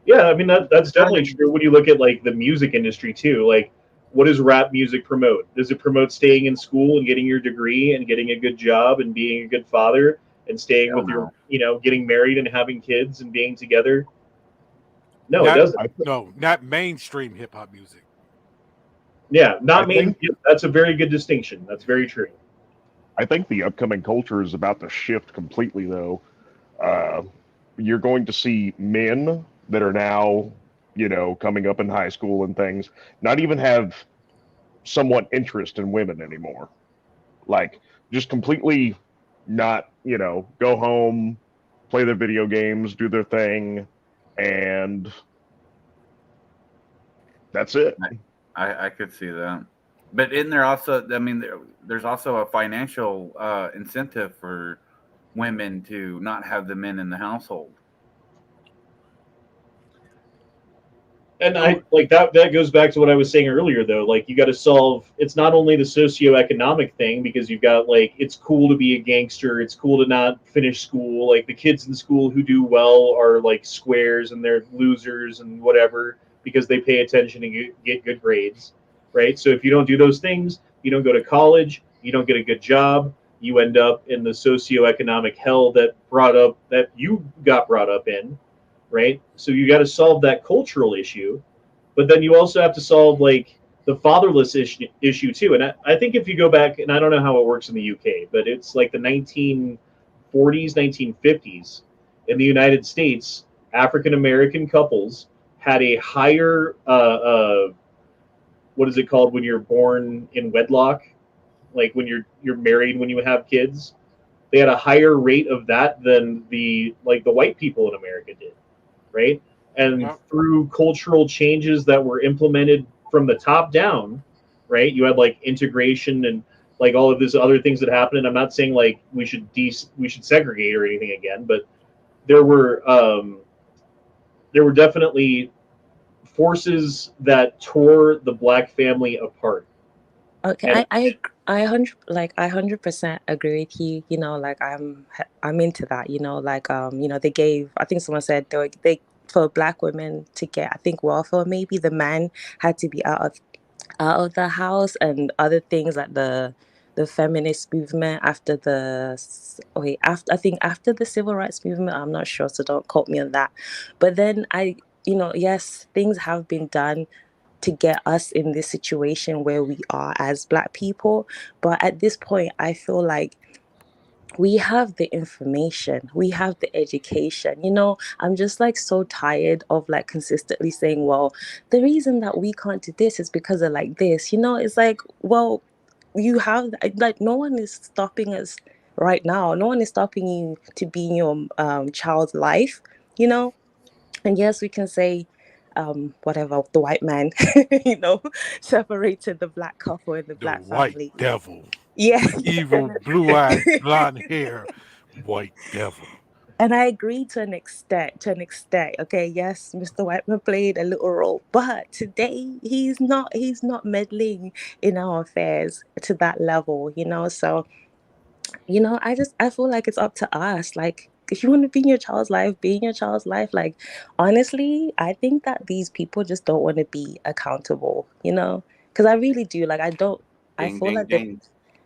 Yeah, I mean that's definitely true when you look at like the music industry too. Like, what does rap music promote? Does it promote staying in school and getting your degree and getting a good job and being a good father and staying Hell with your, no. getting married and having kids and being together? No, it Not doesn't. I no, not mainstream hip hop music. Yeah, I not main. think Yeah, that's a very good distinction. That's very true. I think the upcoming culture is about to shift completely though. Uh, you're going to see men that are now, coming up in high school and things, not even have somewhat interest in women anymore. Like, just completely not, go home, play their video games, do their thing, and That's it. I could see that. But isn't there also? I mean, there's also a financial incentive for women to not have the men in the household. And I like that goes back to what I was saying earlier though. Like you got to solve it's not only the socioeconomic thing because you've got like it's cool to be a gangster, it's cool to not finish school. Like the kids in school who do well are like squares and they're losers and whatever because they pay attention and get good grades, right? So if you don't do those things, you don't go to college, you don't get a good job, you end up in the socioeconomic hell that you got brought up in, right? So you got to solve that cultural issue, but then you also have to solve like the fatherless issue too. And I think if you go back, and I don't know how it works in the UK, but it's like the 1940s, 1950s in the United States, African American couples had a higher what is it called when you're born in wedlock, like when you're married when you have kids. They had a higher rate of that than the white people in America did, right? And through cultural changes that were implemented from the top down, right? You had like integration and like all of these other things that happened. And I'm not saying like we should segregate or anything again, but there were definitely forces that tore the black family apart. Okay, I 100% agree with you. You know, like I'm into that. You know, like you know, they gave. I think someone said they for black women to get. I think welfare. Maybe the man had to be out of the house and other things like the feminist movement after I think after the civil rights movement. I'm not sure, so don't quote me on that. But then you know, yes, things have been done to get us in this situation where we are as black people. But at this point, I feel like we have the information, we have the education. You know, I'm just like so tired of like consistently saying, well, the reason that we can't do this is because of like this. You know, it's like, well, you have like no one is stopping us right now. No one is stopping you to be in your child's life, you know. And yes, we can say whatever the white man, you know, separated the black couple and the The black white family. devil. Yeah. Evil, blue-eyed, blonde hair, white devil. And I agree to an extent. Okay, yes, Mr. Whiteman played a little role, but today he's not meddling in our affairs to that level, you know. So, you know, I feel like it's up to us. Like, if you want to be in your child's life, be in your child's life. Like, honestly, I think that these people just don't want to be accountable, you know? Because I really do. Like, I Ding, feel ding, like ding.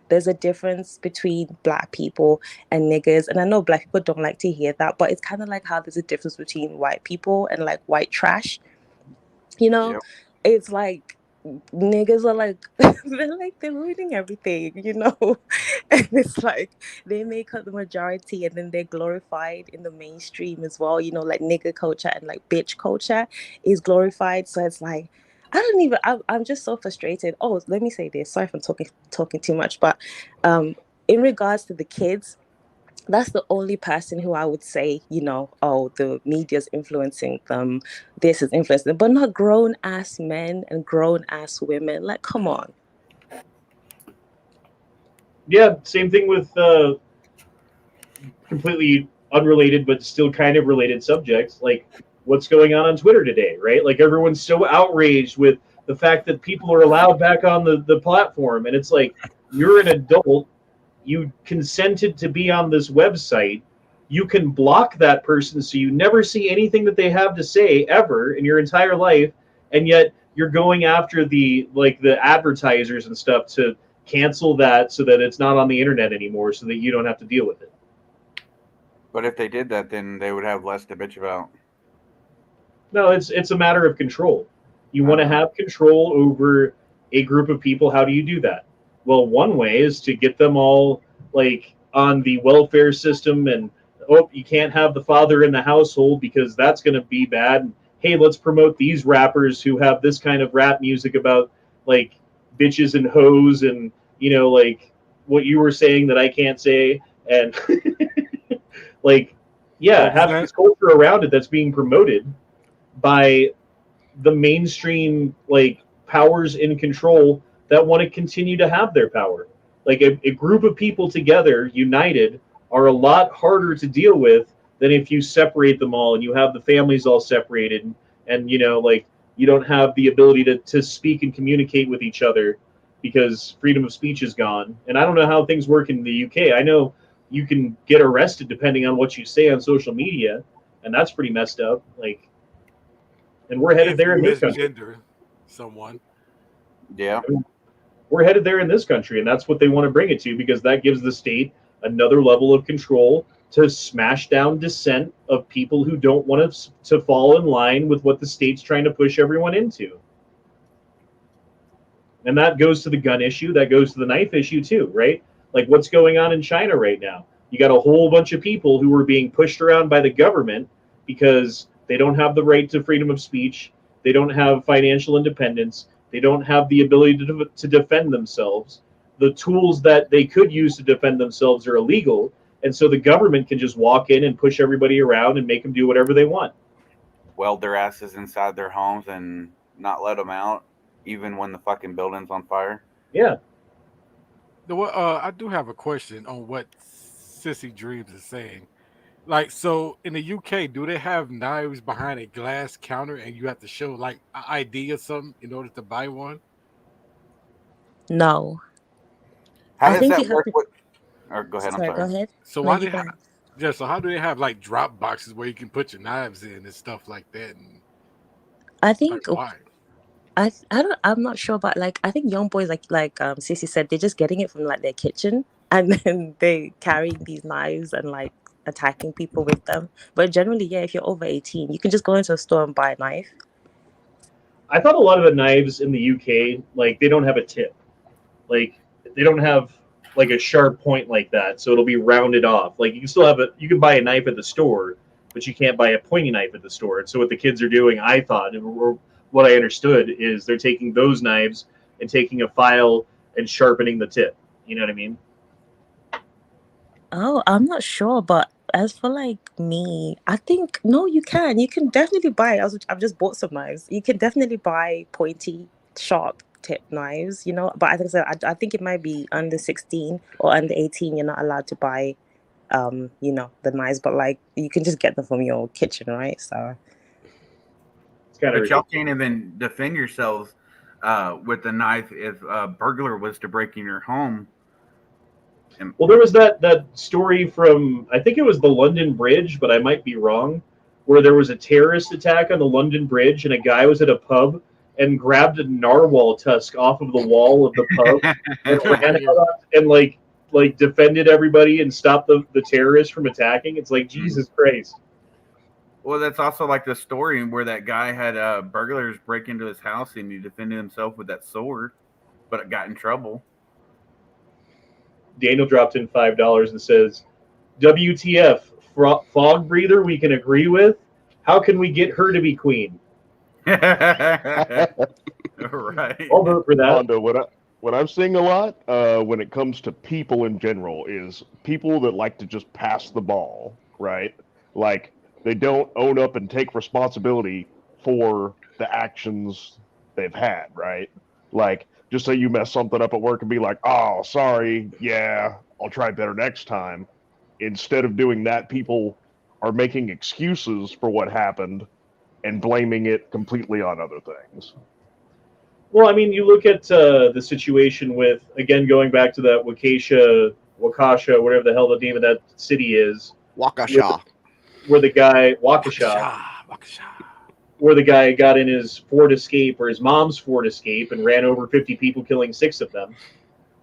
there's a difference between black people and niggers. And I know black people don't like to hear that, but it's kind of like how there's a difference between white people and like white trash. You know, Yep. it's like niggas are like they're ruining everything, you know. And it's like they make up the majority and then they're glorified in the mainstream as well, you know, like nigger culture and like bitch culture is glorified. So it's like I'm just so frustrated. Oh, let me say this, sorry if I'm talking too much, but in regards to the kids, that's the only person who I would say, you know, oh, the media's influencing them, this is influencing them, but not grown ass men and grown ass women. Like, come on. Yeah, same thing with completely unrelated but still kind of related subjects, like what's going on Twitter today, right? Like everyone's so outraged with the fact that people are allowed back on the platform, and it's like you're an adult, you consented to be on this website, you can block that person so you never see anything that they have to say ever in your entire life, and yet you're going after the advertisers and stuff to cancel that so that it's not on the internet anymore so that you don't have to deal with it. But if they did that, then they would have less to bitch about. No, it's a matter of control. You want to have control over a group of people. How do you do that? Well, one way is to get them all like on the welfare system, and you can't have the father in the household because that's going to be bad. And, hey, let's promote these rappers who have this kind of rap music about like bitches and hoes and, you know, like what you were saying that I can't say, and like, yeah, have this culture around it that's being promoted by the mainstream like powers in control that want to continue to have their power. Like a group of people together, united, are a lot harder to deal with than if you separate them all and you have the families all separated and like you don't have the ability to speak and communicate with each other because freedom of speech is gone. And I don't know how things work in the UK. I know you can get arrested depending on what you say on social media, and that's pretty messed up. Like, and we're headed If there you in this country. misgender someone. Yeah. We're headed there in this country, and that's what they want to bring it to because that gives the state another level of control to smash down dissent of people who don't want to fall in line with what the state's trying to push everyone into. And that goes to the gun issue, that goes to the knife issue too, right? Like what's going on in China right now. You got a whole bunch of people who are being pushed around by the government because they don't have the right to freedom of speech, they don't have financial independence, they don't have the ability to defend themselves. The tools that they could use to defend themselves are illegal, and so the government can just walk in and push everybody around and make them do whatever they want. Weld their asses inside their homes and not let them out, even when the fucking building's on fire. Yeah. I do have a question on what Sissy Dreams is saying. Like, so in the UK, do they have knives behind a glass counter and you have to show like an ID or something in order to buy one? No. How I does think that you have work? to. Or go ahead. Sorry, I'm go sorry. ahead. So No, why you they go have? ahead. Yeah. So how do they have like drop boxes where you can put your knives in and stuff like that? And I like think why? I'm not sure, but like I think young boys like Sissy said, they're just getting it from like their kitchen and then they carrying these knives and like attacking people with them. But generally, yeah, if you're over 18, you can just go into a store and buy a knife. I thought a lot of the knives in the UK, like they don't have a tip. Like they don't have like a sharp point like that, so it'll be rounded off. Like you can still have you can buy a knife at the store, but you can't buy a pointy knife at the store. And so what the kids are doing, I thought, or what I understood, is they're taking those knives and taking a file and sharpening the tip. You know what I mean? Oh, I'm not sure, but as for like me, I think no, you can. You can definitely buy. I've just bought some knives. You can definitely buy pointy, sharp tip knives. But I think so. I think it might be under 16 or under 18. You're not allowed to buy, the knives. But like you can just get them from your kitchen, right? So It's kind of But y'all ridiculous. can't even defend yourselves with a knife if a burglar was to break in your home. Well, there was that story from I think it was the London Bridge, but I might be wrong, where there was a terrorist attack on the London Bridge, and a guy was at a pub and grabbed a narwhal tusk off of the wall of the pub and ran out and like defended everybody and stopped the terrorists from attacking. It's like Jesus Christ. Well, that's also like the story where that guy had burglars break into his house and he defended himself with that sword, but got in trouble. Daniel dropped in $5 and says, "WTF, fog breather we can agree with? How can we get her to be queen?" Right. I'll vote for that. Hondo, what I'm seeing a lot when it comes to people in general is people that like to just pass the ball, right? Like they don't own up and take responsibility for the actions they've had, right? Like just say you mess something up at work and be like, "Oh, sorry, yeah, I'll try better next time." Instead of doing that, people are making excuses for what happened and blaming it completely on other things. Well, I mean, you look at the situation with, again, going back to that Waukesha, whatever the hell the name of that city is. Waukesha. Where the guy, Waukesha, where the guy got in his Ford Escape or his mom's Ford Escape and ran over 50 people, killing 6 of them.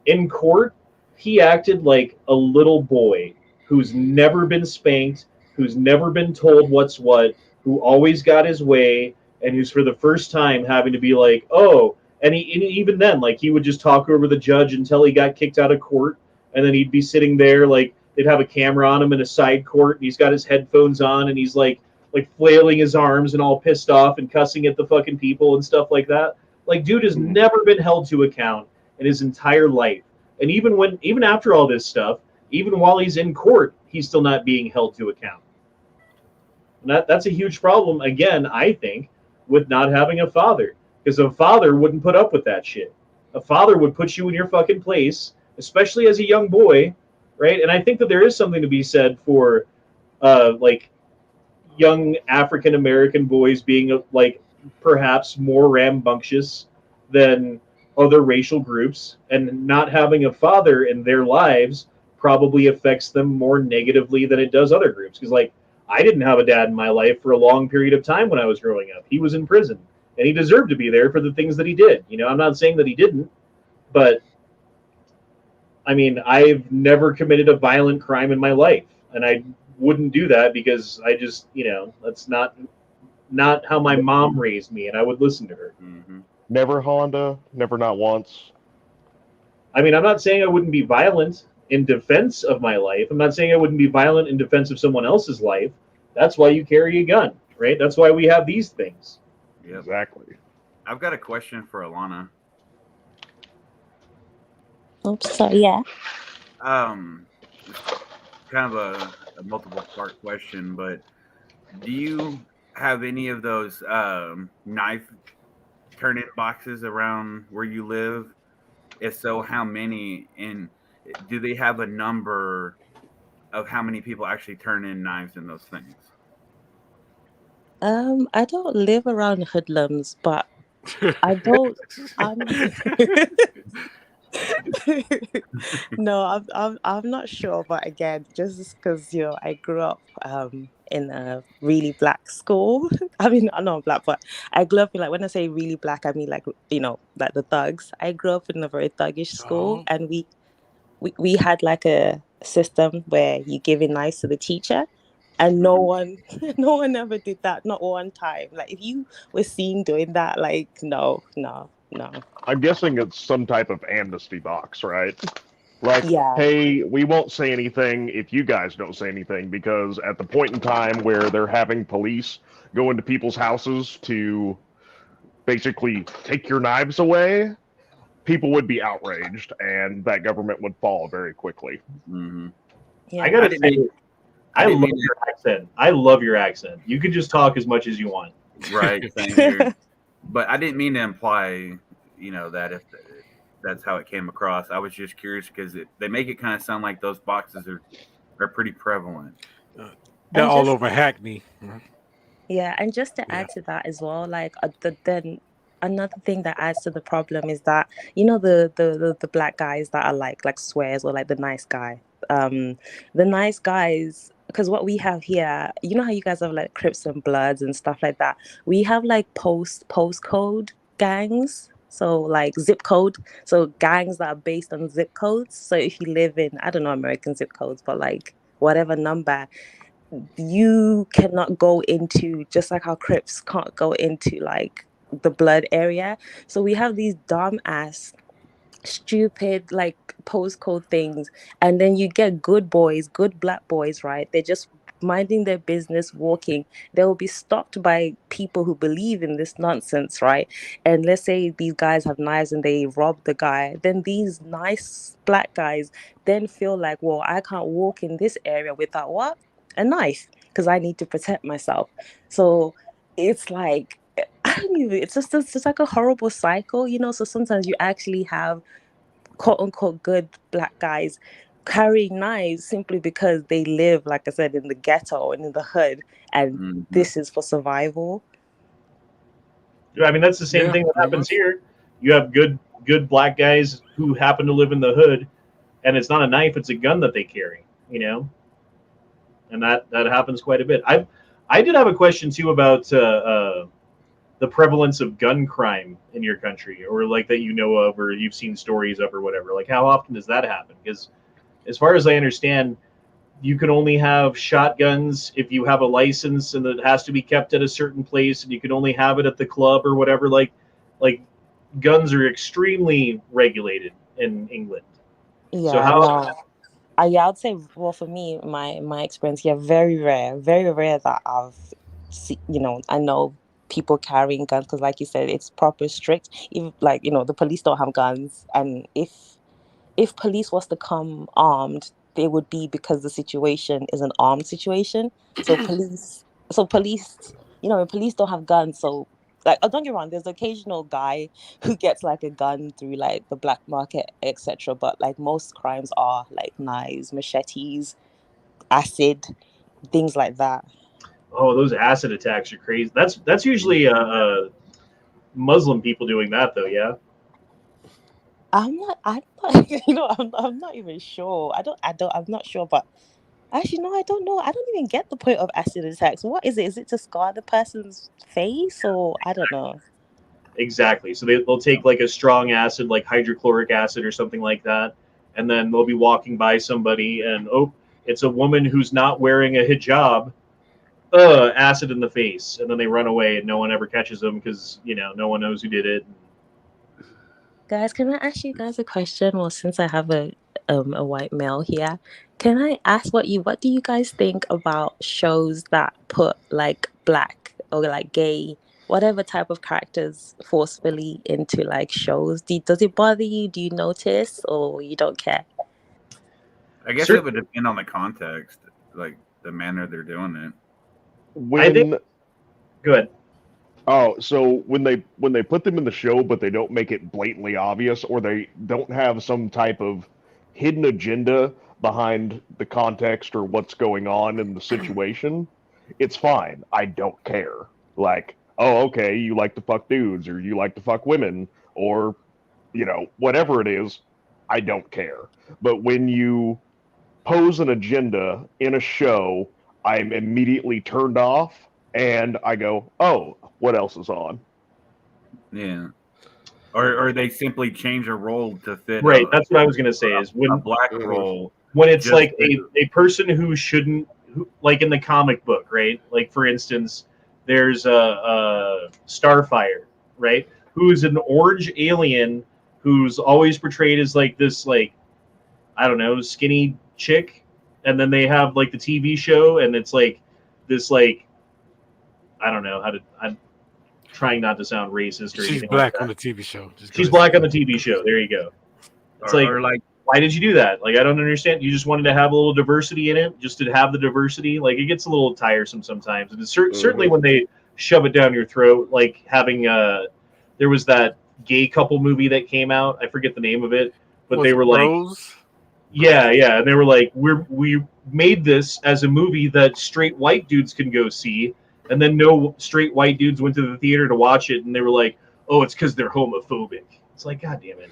In court, he acted like a little boy who's never been spanked, who's never been told what's what, who always got his way, and who's for the first time having to be like, oh, and even then, like he would just talk over the judge until he got kicked out of court, and then he'd be sitting there like they'd have a camera on him in a side court, and he's got his headphones on, and he's like flailing his arms and all pissed off and cussing at the fucking people and stuff like that. Like, dude has never been held to account in his entire life, and even after all this stuff, even while he's in court, he's still not being held to account. And that's a huge problem, again, I think, with not having a father, because a father wouldn't put up with that shit. A father would put you in your fucking place, especially as a young boy, right? And I think that there is something to be said for like young African American boys being like perhaps more rambunctious than other racial groups, and not having a father in their lives probably affects them more negatively than it does other groups. Because like I didn't have a dad in my life for a long period of time when I was growing up. He was in prison, and he deserved to be there for the things that he did. You know, I'm not saying that he didn't, but I mean, I've never committed a violent crime in my life, and I wouldn't do that because I just, you know, that's not how my mom raised me, and I would listen to her. Mm-hmm. Never Honda, never not once. I mean, I'm not saying I wouldn't be violent in defense of my life. I'm not saying I wouldn't be violent in defense of someone else's life. That's why you carry a gun, right? That's why we have these things. Yep. Exactly. I've got a question for Alana. Oops, sorry, yeah. It's kind of a multiple part question, but do you have any of those knife turn-in boxes around where you live? If so, how many? And do they have a number of how many people actually turn in knives in those things? I don't live around hoodlums, but I don't. I'm no, I'm not sure, but again, just because I grew up in a really black school. I mean, I'm not black, but I grew up in, like, when I say really black, I mean like like the thugs. I grew up in a very thuggish school, Oh, and we had like a system where you give in knives to the teacher, and no one no one ever did that, not one time. Like if you were seen doing that, like no. I'm guessing it's some type of amnesty box, right? Like, Yeah. hey, we won't say anything if you guys don't say anything, because at the point in time where they're having police go into people's houses to basically take your knives away, people would be outraged, and that government would fall very quickly. Mm-hmm. Yeah. I gotta didn't say, mean- I didn't love mean your accent. I love your accent. You could just talk as much as you want. Right, same here. But I didn't mean to imply, that if that's how it came across. I was just curious because they make it kind of sound like those boxes are pretty prevalent. they're And all just over Hackney. Yeah, and just to Yeah. add to that as well, like then another thing that adds to the problem is that the black guys that are like swears, or like the nice guy, the nice guys. Because what we have here, you know how you guys have like Crips and Bloods and stuff like that. We have like postcode gangs. So like zip code. So gangs that are based on zip codes. So if you live in, I don't know American zip codes, but like whatever number, you cannot go into, just like how Crips can't go into like the blood area. So we have these dumb ass stupid like postcode things, and then you get good boys, good black boys, right? They're just minding their business, walking. They will be stopped by people who believe in this nonsense, right? And let's say these guys have knives and they rob the guy, then these nice black guys then feel like, well, I can't walk in this area without what? A knife, because I need to protect myself. So it's like, I don't even, it's just like a horrible cycle, so sometimes you actually have quote unquote good black guys carrying knives simply because they live, like I said, in the ghetto and in the hood, and Mm-hmm. this is for survival. I mean, that's the same Yeah, thing that pretty happens much. here. You have good black guys who happen to live in the hood, and it's not a knife; it's a gun that they carry. And that happens quite a bit. I did have a question too about the prevalence of gun crime in your country, or like that of, or you've seen stories of, or whatever. Like, how often does that happen? Because as far as I understand, you can only have shotguns if you have a license, and it has to be kept at a certain place, and you can only have it at the club or whatever. Like guns are extremely regulated in England. So Yeah, how? no. Yeah, I'd say, well, for me, my experience, yeah, very rare that I've I know people carrying guns, because like you said, it's proper strict. Even like, the police don't have guns, and if police was to come armed, they would be because the situation is an armed situation. So police, when police don't have guns, so Like, oh, don't get me wrong, there's the occasional guy who gets like a gun through like the black market, etc. But like most crimes are like knives, machetes, acid, things like that. Oh, those acid attacks are crazy. That's usually Muslim people doing that though. Yeah. I'm not, I'm not even sure. I'm not sure, but actually, no, I don't know. I don't even get the point of acid attacks. What is it? Is it to scar the person's face, or I don't know? Exactly. So they'll take like a strong acid, like hydrochloric acid or something like that, and then they'll be walking by somebody, and oh, it's a woman who's not wearing a hijab. Acid in the face, and then they run away, and no one ever catches them because no one knows who did it. Guys, can I ask you guys a question? Well, since I have a white male here, can I ask what do you guys think about shows that put like black or like gay, whatever type of characters forcefully into like shows? Does it bother you? Do you notice, or you don't care? I guess it would depend on the context, like the manner they're doing it. Good. Oh, so when they put them in the show, but they don't make it blatantly obvious, or they don't have some type of hidden agenda behind the context or what's going on in the situation, it's fine. I don't care. Like, oh, okay, you like to fuck dudes, or you like to fuck women, or whatever it is, I don't care. But when you pose an agenda in a show, I'm immediately turned off, and I go, oh, what else is on? Yeah. Or they simply change a role to fit. Right. That's what I was gonna say. Is when a black role, when it's like a person who shouldn't, like in the comic book, right? Like for instance, there's a Starfire, right? Who's an orange alien who's always portrayed as like this, like, I don't know, skinny chick, and then they have like the TV show, and it's like this, like, I don't know how to. I'm trying not to sound racist or She's anything black like that. on the TV show. She's black on the TV show. There you go. It's like, why did you do that? Like, I don't understand. You just wanted to have a little diversity in it, just to have the diversity. Like, it gets a little tiresome sometimes. And it's certainly when they shove it down your throat, like having there was that gay couple movie that came out. I forget the name of it, but they were like, yeah, and they were like, we made this as a movie that straight white dudes can go see, and then no straight white dudes went to the theater to watch it, and they were like, oh, it's because they're homophobic. It's like, God damn it.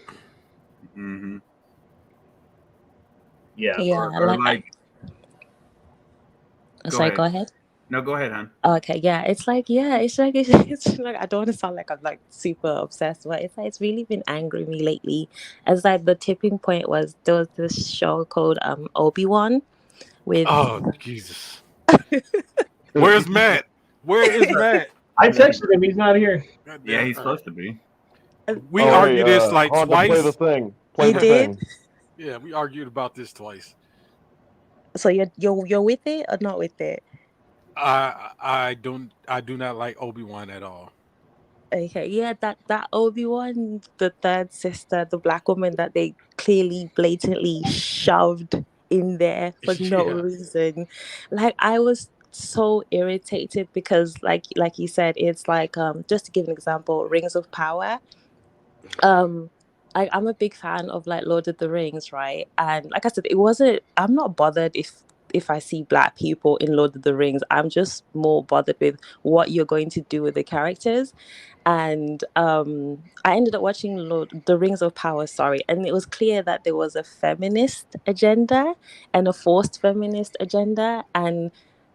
Mm-hmm. Yeah. Sorry, go ahead. No, go ahead, hon. Okay, yeah, it's like it's like I don't want to sound like I'm like super obsessed, but it's like it's really been angering me lately. As like the tipping point was, there was this show called Obi-Wan with Jesus. Where's Matt? Where is Matt? I texted him. He's not here. Yeah, he's supposed to be. We argued this like Honda, twice. Play the thing. Play the did? thing. Yeah, we argued about this twice. So you're with it or not with it? I do not like Obi-Wan at all. Okay, yeah, that Obi-Wan, the third sister, the black woman that they clearly blatantly shoved in there for no reason. Like, I was so irritated because like you said, it's like just to give an example, Rings of Power. I'm a big fan of like Lord of the Rings, right? And like I said, I'm not bothered if I see black people in Lord of the Rings. I'm just more bothered with what you're going to do with the characters. And I ended up watching the Rings of Power, and it was clear that there was a feminist agenda and a forced feminist agenda, and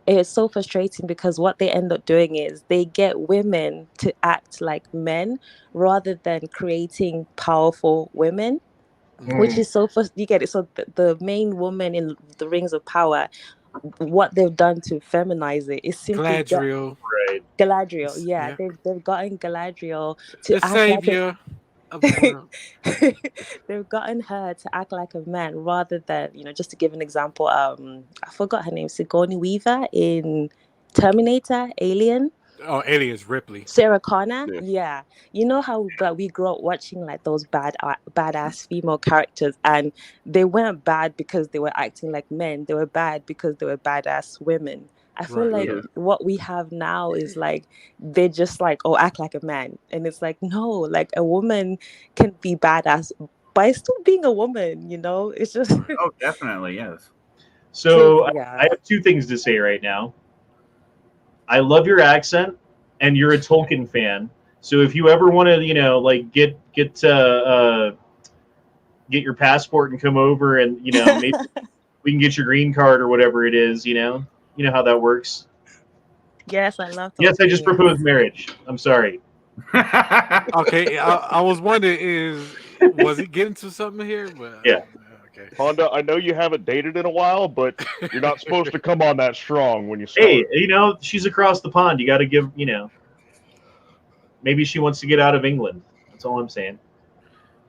it's so frustrating because what they end up doing is they get women to act like men rather than creating powerful women, which is you get it. So the main woman in the Rings of Power, what they've done to feminize it is simply Galadriel. Galadriel, yeah. They've gotten Galadriel to the act savior of the world. They've gotten her to act like a man rather than, just to give an example, I forgot her name, Sigourney Weaver in Terminator, Alien. Oh, Aliens, Ripley. Sarah Connor, yeah. You know how we grew up watching like those badass female characters, and they weren't bad because they were acting like men. They were bad because they were badass women. I feel Right. like what we have now is like they're just like, oh, act like a man, and it's like no, like a woman can be badass by still being a woman. It's just Oh, definitely, yes. So yeah. I have two things to say right now. I love your accent, and you're a Tolkien fan. So if you ever want to, like get your passport and come over, and maybe we can get your green card or whatever it is. You know how that works. Yes, I love Yes, I just Tolkien. proposed marriage. I'm sorry. Okay, I was wondering, was he getting to something here? But Yeah. Okay. Honda, I know you haven't dated in a while, but you're not supposed to come on that strong when you start. Hey, she's across the pond. You got to give, maybe she wants to get out of England. That's all I'm saying.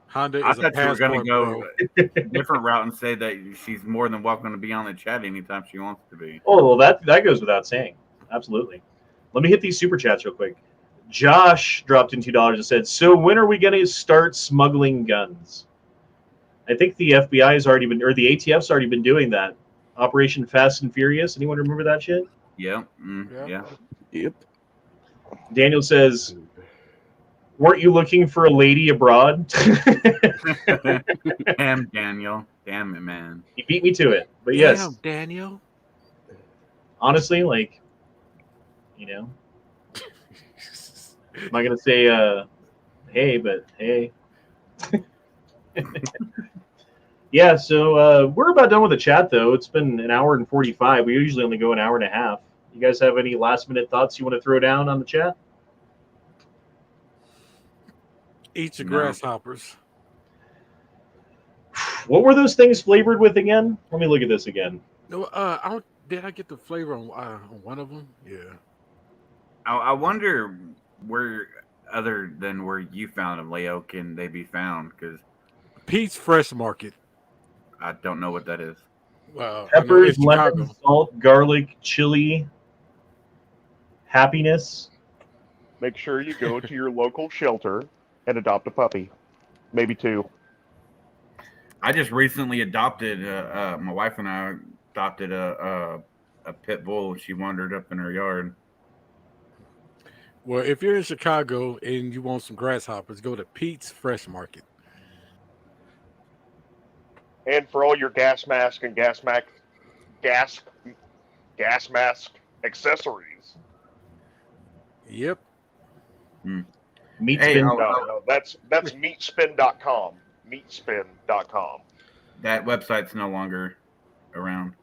Honda I is a thought you were going to passport, go bro. a different route and say that she's more than welcome to be on the chat anytime she wants to be. Oh, well, that goes without saying. Absolutely. Let me hit these super chats real quick. Josh dropped in $2 and said, "So when are we going to start smuggling guns?" I think the FBI has already been, or the ATF's already been doing that. Operation Fast and Furious. Anyone remember that shit? Yeah. Yeah. Yep. Daniel says, "Weren't you looking for a lady abroad?" Damn, Daniel. Damn it, man. He beat me to it. But yes, Damn, Daniel. honestly, like, I'm not gonna say hey, but hey. Yeah, so we're about done with the chat though. It's been an hour and 45. We usually only go an hour and a half. You guys have any last minute thoughts you want to throw down on the chat? Eat your No. grasshoppers. What were those things flavored with again? Let me look at this again. No, did I get the flavor on one of them? Yeah. I wonder where, other than where you found them, Leo, can they be found? Because Pete's Fresh Market. I don't know what that is. Well, Peppers, in Chicago. lemon, salt, garlic, chili, happiness. Make sure you go to your local shelter and adopt a puppy, maybe 2. I just recently adopted. My wife and I adopted a pit bull. She wandered up in her yard. Well, if you're in Chicago and you want some grasshoppers, go to Pete's Fresh Market. And for all your gas mask and gas mask accessories. Yep. Meat Hey, spin. No, that's meatspin.com. Meatspin.com. That website's no longer around.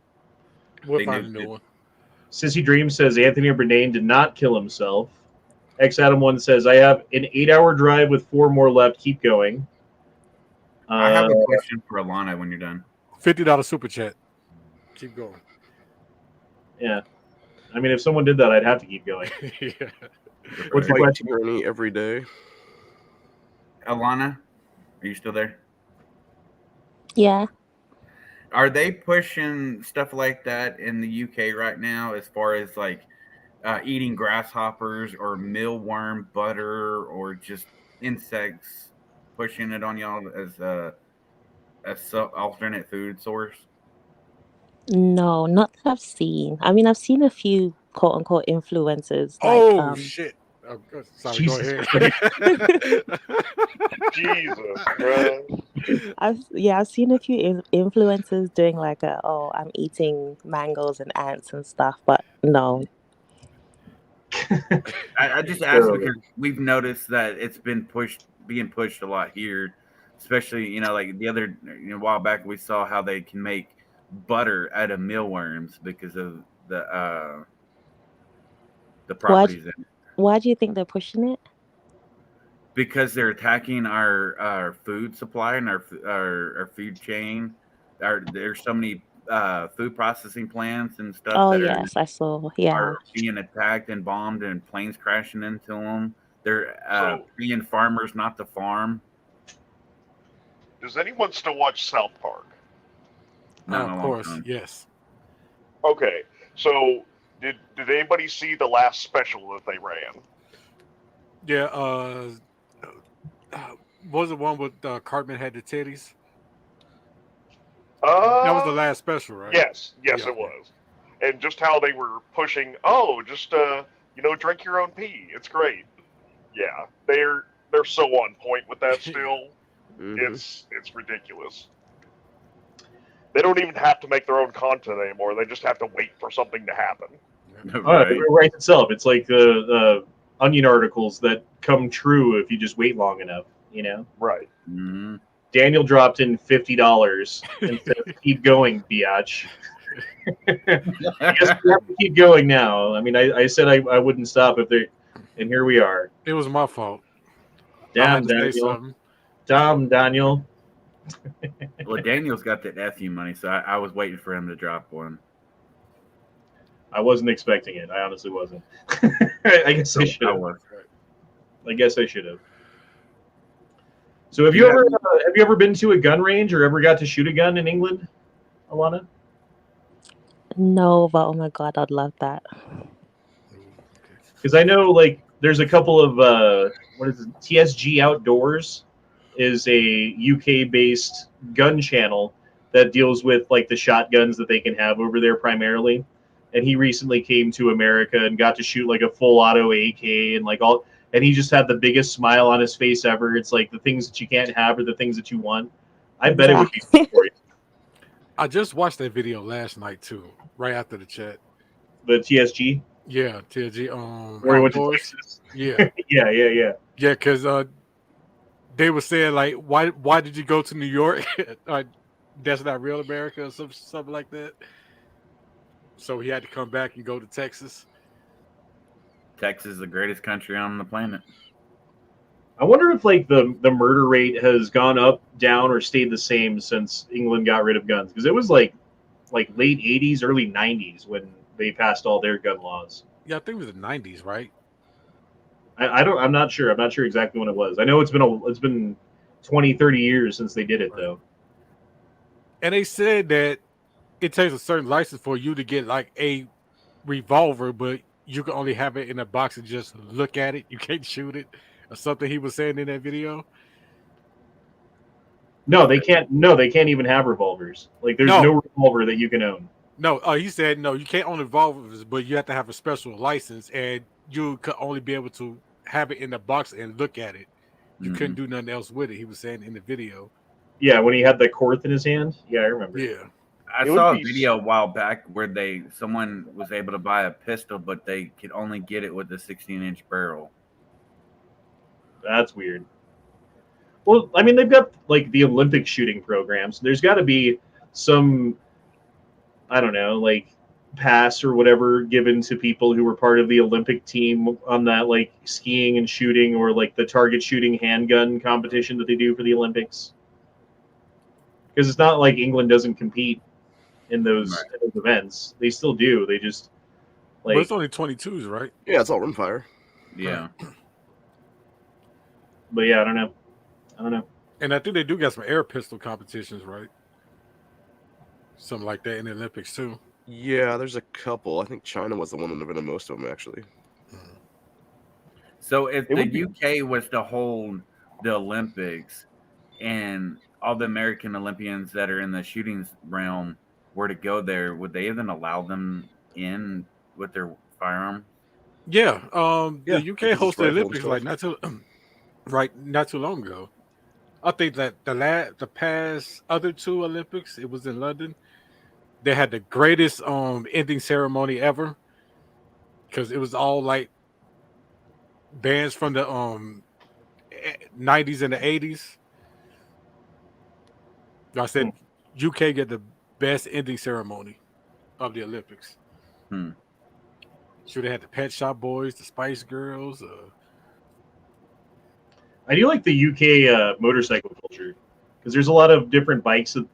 We'll They find a nuked new it. one. Sissy Dream says Anthony Bourdain did not kill himself. X Adam 1 says, "I have an 8-hour drive with 4 more left. Keep going." I have a question for Alana when you're done. $50 super chat. Keep going. Yeah. I mean, if someone did that, I'd have to keep going. Yeah. What's the Fight question? tyranny every day. Alana, are you still there? Yeah. Are they pushing stuff like that in the UK right now, as far as like eating grasshoppers or mealworm butter or just insects, pushing it on y'all as a alternate food source? No, not that I've seen. I mean, I've seen a few quote unquote influencers. Oh, shit. Oh, sorry, Jesus go ahead. Jesus Christ. I've seen a few influencers doing like I'm eating mangoes and ants and stuff, but no. I just asked because we've noticed that it's been being pushed a lot here, especially like the other a while back we saw how they can make butter out of mealworms because of the properties in it. Why do you think they're pushing it? Because they're attacking our food supply and our food chain. There's so many food processing plants and stuff Oh that yes, I saw. Yeah. are being attacked and bombed and planes crashing into them. They're being farmers not to farm. Does anyone still watch South Park? Not in a Of long course, time. yes. Okay, so did anybody see the last special that they ran? Yeah, was the one with Cartman had the titties? That was the last special, right? Yes, Yeah. it was. and just how they were pushing. Just drink your own pee. It's great. Yeah, they're so on point with that still. Mhm. It's ridiculous. They don't even have to make their own content anymore. They just have to wait for something to happen. Right. It writes itself. It's like the Onion articles that come true if you just wait long enough. Right. Mm-hmm. Daniel dropped in $50 and said, "Keep going, biatch." I guess we have to keep going now. I mean, I said I wouldn't stop if they, and here we are. It was my fault. I Damn, had to say Daniel. something. Damn, Daniel. Well, Daniel's got that FU money, so I was waiting for him to drop one. I wasn't expecting it. I honestly wasn't. I guess I should have. I guess I should have. So have you ever been to a gun range or ever got to shoot a gun in England, Alana? No, but oh my god, I'd love that. Because I know like there's a couple of what is it? TSG Outdoors is a UK based gun channel that deals with like the shotguns that they can have over there primarily. And he recently came to America and got to shoot like a full auto AK and like all, and he just had the biggest smile on his face ever. It's like the things that you can't have are the things that you want. I bet it would be good for you. I just watched that video last night too, right after the chat. The TSG? Yeah, TSG. Where he went to Outdoors. Texas? Yeah. Yeah. Yeah, because they were saying like, why did you go to New York? That's not real America or something like that. So he had to come back and go to Texas. Texas is the greatest country on the planet. I wonder if like the murder rate has gone up, down, or stayed the same since England got rid of guns. Because it was like late 80s, early 90s when they passed all their gun laws. Yeah, I think it was the 90s, right? I'm not sure. I'm not sure exactly when it was. I know it's been 20, 30 years since they did it though. And they said that it takes a certain license for you to get like a revolver, but you can only have it in a box and just look at it. You can't shoot it or something he was saying in that video. No, they can't. No, they can't even have revolvers. Like there's no revolver that you can own. No, he said no, you can't own revolvers, but you have to have a special license, and you could only be able to have it in the box and look at it. You couldn't do nothing else with it. He was saying in the video. Yeah, when he had the Korth in his hand. Yeah, I remember. Yeah. I saw a video a while back where someone was able to buy a pistol, but they could only get it with a 16-inch barrel. That's weird. Well, I mean, they've got like the Olympic shooting programs. There's got to be some, I don't know, like pass or whatever given to people who were part of the Olympic team on that like skiing and shooting or like the target shooting handgun competition that they do for the Olympics. Because it's not like England doesn't compete in those events. They still do. They just like. But it's only 22s, right? Yeah, it's all rimfire. Yeah. But yeah, I don't know. And I think they do got some air pistol competitions, right? Something like that in the Olympics too. Yeah, there's a couple. I think China was the one that invented most of them, actually. So if the UK was to hold the Olympics and all the American Olympians that are in the shooting realm were to go there, would they even allow them in with their firearm? Yeah. The UK hosted the rifle and Olympics stuff. like not too long ago. I think that the past other two Olympics, it was in London. They had the greatest ending ceremony ever because it was all like bands from the 90s and the 80s. I said UK get the best ending ceremony of the Olympics. Sure, they had the Pet Shop Boys, the Spice Girls. I do like the UK motorcycle culture because there's a lot of different bikes that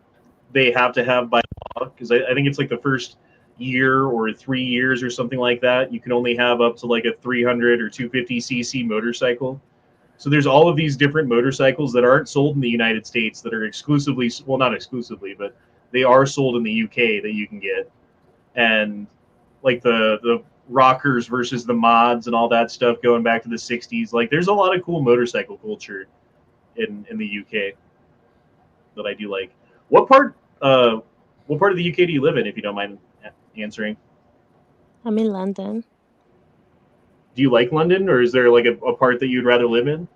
they have to have by law. Because I think it's like the first year or 3 years or something like that. You can only have up to like a 300 or 250cc motorcycle. So there's all of these different motorcycles that aren't sold in the United States that are exclusively, well, not exclusively, but they are sold in the UK that you can get. And like the rockers versus the mods and all that stuff going back to the 60s. Like there's a lot of cool motorcycle culture in the UK that I do like. What part of the UK do you live in, if you don't mind answering? I'm in London. Do you like London, or is there like a part that you'd rather live in?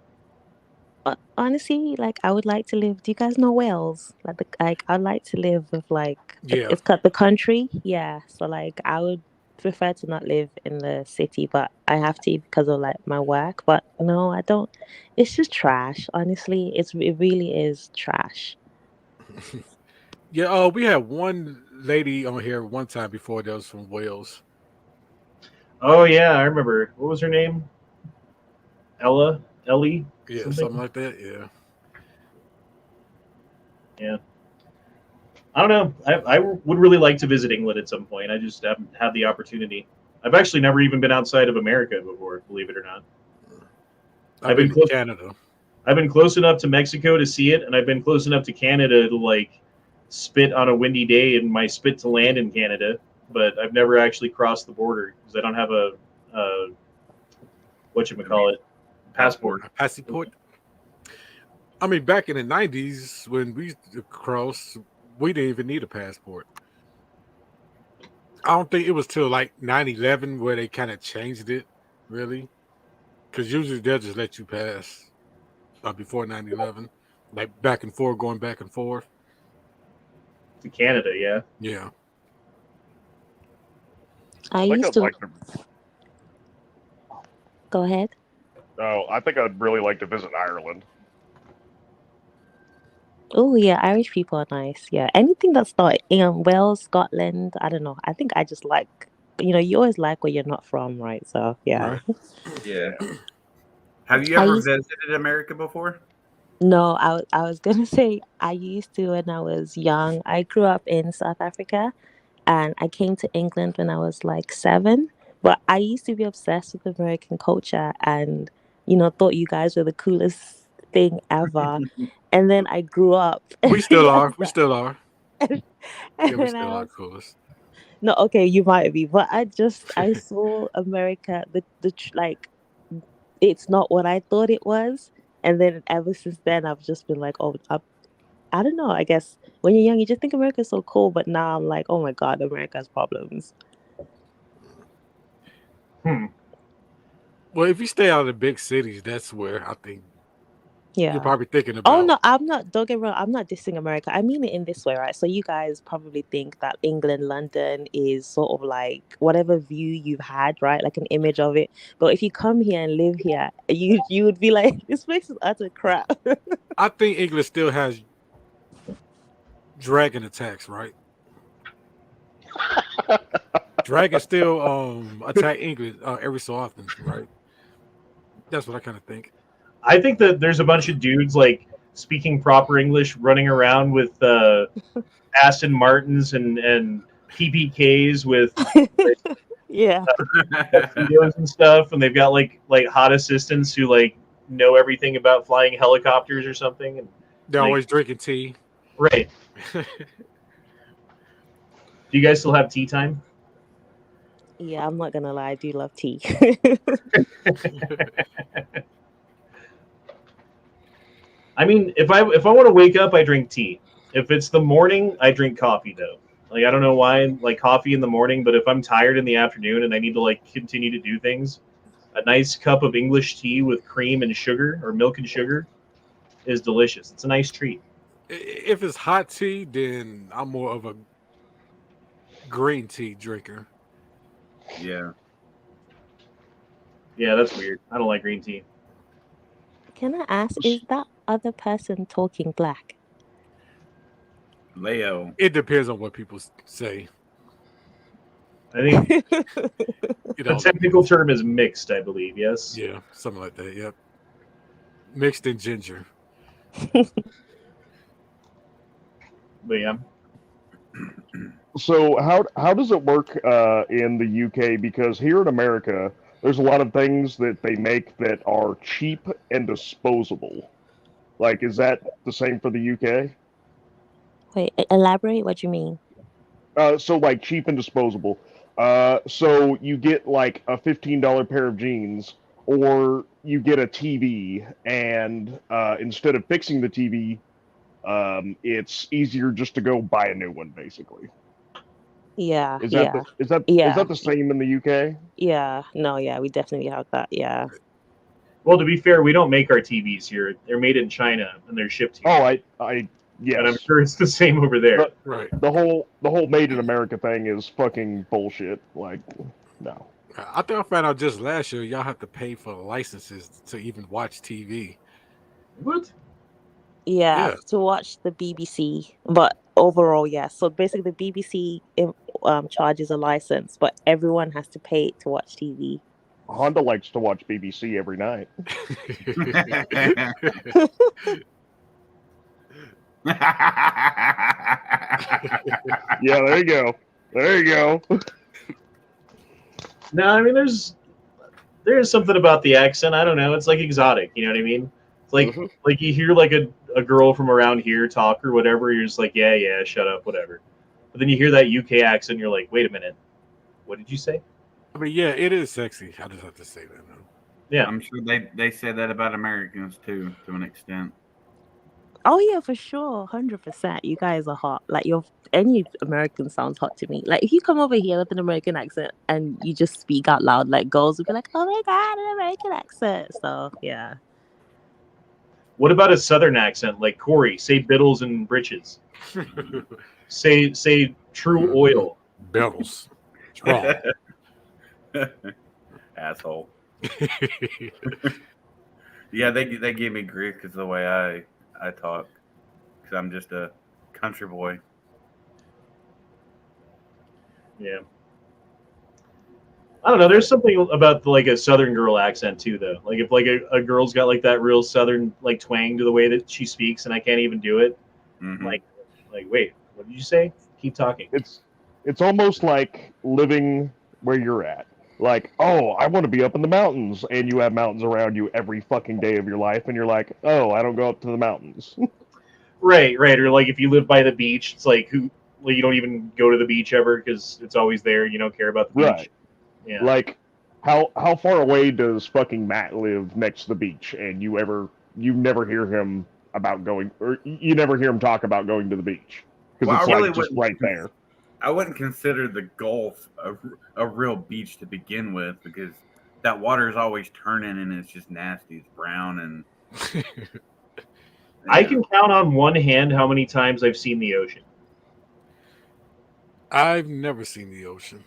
Honestly, like I would like to live. Do you guys know Wales? Like I'd like to live with like Yeah. it's cut the country. Yeah, so like I would prefer to not live in the city, but I have to because of like my work. But no, I don't. It's just trash. Honestly, it really is trash. Yeah, we had one lady on here one time before that was from Wales. Oh yeah, I remember. What was her name? Ellie, Yeah, something. something like that. Yeah. Yeah. I don't know. I would really like to visit England at some point. I just haven't had the opportunity. I've actually never even been outside of America before, believe it or not. I've been to close. Canada. I've been close enough to Mexico to see it, and I've been close enough to Canada to like spit on a windy day and my spit to land in Canada. But I've never actually crossed the border because I don't have a whatchamacallit, passport. Passport. I mean, back in the 90s when we used to cross, we didn't even need a passport. I don't think it was till like 9/11 where they kind of changed it, really. Because usually they'll just let you pass before 9/11, like back and forth, going back and forth. To Canada, yeah. Yeah. I think used I'd to like to. go ahead. Oh, I think I'd really like to visit Ireland. Oh yeah, Irish people are nice. Yeah, anything that's not in Wales, Scotland. I don't know. I think I just like you always like where you're not from, right? So yeah. Right. Yeah. Have you I ever used visited America before? No, I was gonna say I used to when I was young. I grew up in South Africa and I came to England when I was like 7. But I used to be obsessed with American culture and thought you guys were the coolest thing ever. And then I grew up and We still are. realized We that still are. and Yeah, we then still I are was coolest. no, okay, you might be, but I saw America like it's not what I thought it was. And then ever since then I've just been like, oh, I don't know. I guess when you're young, you just think America's so cool, but now I'm like, oh my god, America has problems. Well, if you stay out of the big cities, that's where I think you're Yeah. probably thinking Oh about. no, I'm not. Don't get me wrong. I'm not dissing America. I mean it in this way, right? So you guys probably think that England, London is sort of like whatever view you've had, right? Like an image of it. But if you come here and live here, you would be like, this place is utter crap. I think England still has dragon attacks, right? Dragons still attack England every so often, right? That's what I kind of think. I think that there's a bunch of dudes like speaking proper English, running around with Aston Martins and PPKs with like, Yeah. tuxedos and stuff, and they've got like hot assistants who like know everything about flying helicopters or something. And They're like, always drinking tea. right. Do you guys still have tea time? Yeah, I'm not gonna lie, I do love tea. I mean, if I want to wake up, I drink tea. If it's the morning, I drink coffee though. Like I don't know why, like coffee in the morning, but if I'm tired in the afternoon and I need to like continue to do things, a nice cup of English tea with cream and sugar or milk and sugar is delicious. It's a nice treat. If it's hot tea, then I'm more of a green tea drinker. Yeah. Yeah, that's weird. I don't like green tea. Can I ask, is that other person talking black? Leo. It depends on what people say. I think It the all technical depends. term is mixed, I believe. Yes. Yeah, something like that. Yep. Mixed in ginger. But yeah. So how does it work in the UK? Because here in America, there's a lot of things that they make that are cheap and disposable. Like, is that the same for the UK? Wait, elaborate what you mean. So like cheap and disposable. So you get like a $15 pair of jeans, or you get a TV, and instead of fixing the TV, it's easier just to go buy a new one, basically. Yeah, Is that yeah, is that yeah, the same in the UK? yeah. No, yeah, we definitely have that. Yeah. Well, to be fair, we don't make our TVs here. They're made in China and they're shipped here. Oh, And I'm yes. sure it's the same over there. Right. The whole made in America thing is fucking bullshit. Like, no. I think I found out just last year y'all have to pay for licenses to even watch TV. What? Yeah, Yeah. to watch the BBC, but overall, yeah. So basically, the BBC charges a license, but everyone has to pay to watch TV. Honda likes to watch BBC every night. Yeah, there you go. There you go. No, I mean there's something about the accent. I don't know. It's like exotic. You know what I mean? It's like like you hear like a girl from around here talk or whatever. You're just like, yeah, shut up, whatever. But then you hear that UK accent. You're like, wait a minute, what did you say? I mean, yeah, it is sexy. I just have to say that. Now. Yeah, I'm sure they say that about Americans too, to an extent. Oh yeah, for sure, 100%. You guys are hot. Like any American sounds hot to me. Like if you come over here with an American accent and you just speak out loud, like girls will be like, "Oh my god, an American accent." So yeah. What about a Southern accent like Corey? Say Biddles and Britches. say True Oil. Biddles. It's wrong. Asshole. Yeah, they give me grief because the way I talk, because I'm just a country boy. Yeah. I don't know. There's something about like a Southern girl accent too, though. Like if like a girl's got like that real Southern like twang to the way that she speaks, and I can't even do it. Mm-hmm. Like wait, what did you say? Keep talking. It's almost like living where you're at. Like, oh, I want to be up in the mountains, and you have mountains around you every fucking day of your life, and you're like, oh, I don't go up to the mountains. Right. Or like if you live by the beach, it's like you don't even go to the beach ever because it's always there. You don't care about the beach. Right. Yeah. Like, how far away does fucking Matt live next to the beach, and you never hear him about going, or you never hear him talk about going to the beach because it's like just right there. I wouldn't consider the Gulf a real beach to begin with because that water is always turning and it's just nasty. It's brown and. I can count on one hand how many times I've seen the ocean. I've never seen the ocean.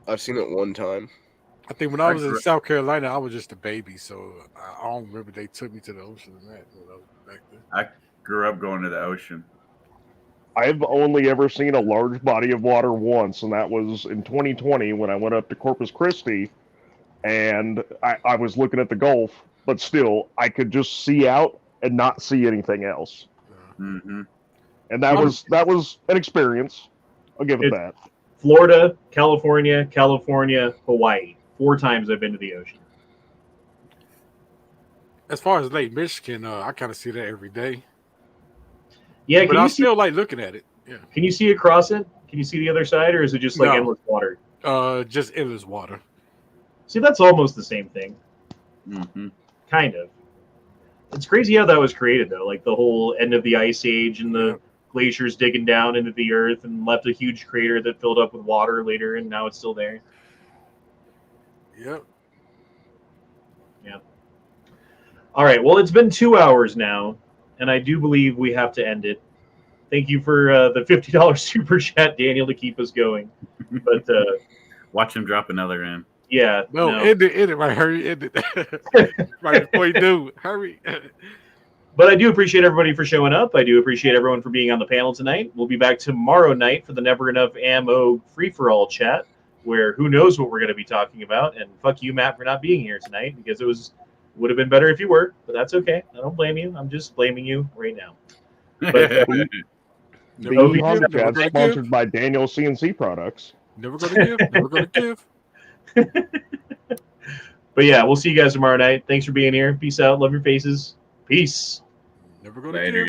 I've seen it one time. I think when I was in South Carolina, I was just a baby, so I don't remember they took me to the ocean and that back then. I grew up going to the ocean. I've only ever seen a large body of water once, and that was in 2020 when I went up to Corpus Christi, and I was looking at the Gulf, but still, I could just see out and not see anything else. Mm-hmm. And that was an experience. I'll give it that. Florida, California, Hawaii. 4 times I've been to the ocean. As far as Lake Michigan, I kind of see that every day. Yeah, but I still like looking at it. Yeah. Can you see across it? Can you see the other side, or is it just like endless water? Just endless water. See, that's almost the same thing. Mm-hmm. Kind of. It's crazy how that was created, though. Like the whole end of the ice age and the glaciers digging down into the earth and left a huge crater that filled up with water later, and now it's still there. Yep. Yeah. All right. Well, it's been 2 hours now, and I do believe we have to end it. Thank you for the $50 super chat, Daniel, to keep us going. But watch him drop another in. Yeah. No. End it right. Hurry, end it. Right before you do. Hurry. But I do appreciate everybody for showing up. I do appreciate everyone for being on the panel tonight. We'll be back tomorrow night for the Never Enough Ammo free-for-all chat, where who knows what we're going to be talking about. And fuck you, Matt, for not being here tonight, because it would have been better if you were, but that's okay. I don't blame you. I'm just blaming you right now. But the Honda chat sponsored by Daniel CNC Products. Never going to give. Never going to give. But yeah, we'll see you guys tomorrow night. Thanks for being here. Peace out. Love your faces. Peace. Never going to give.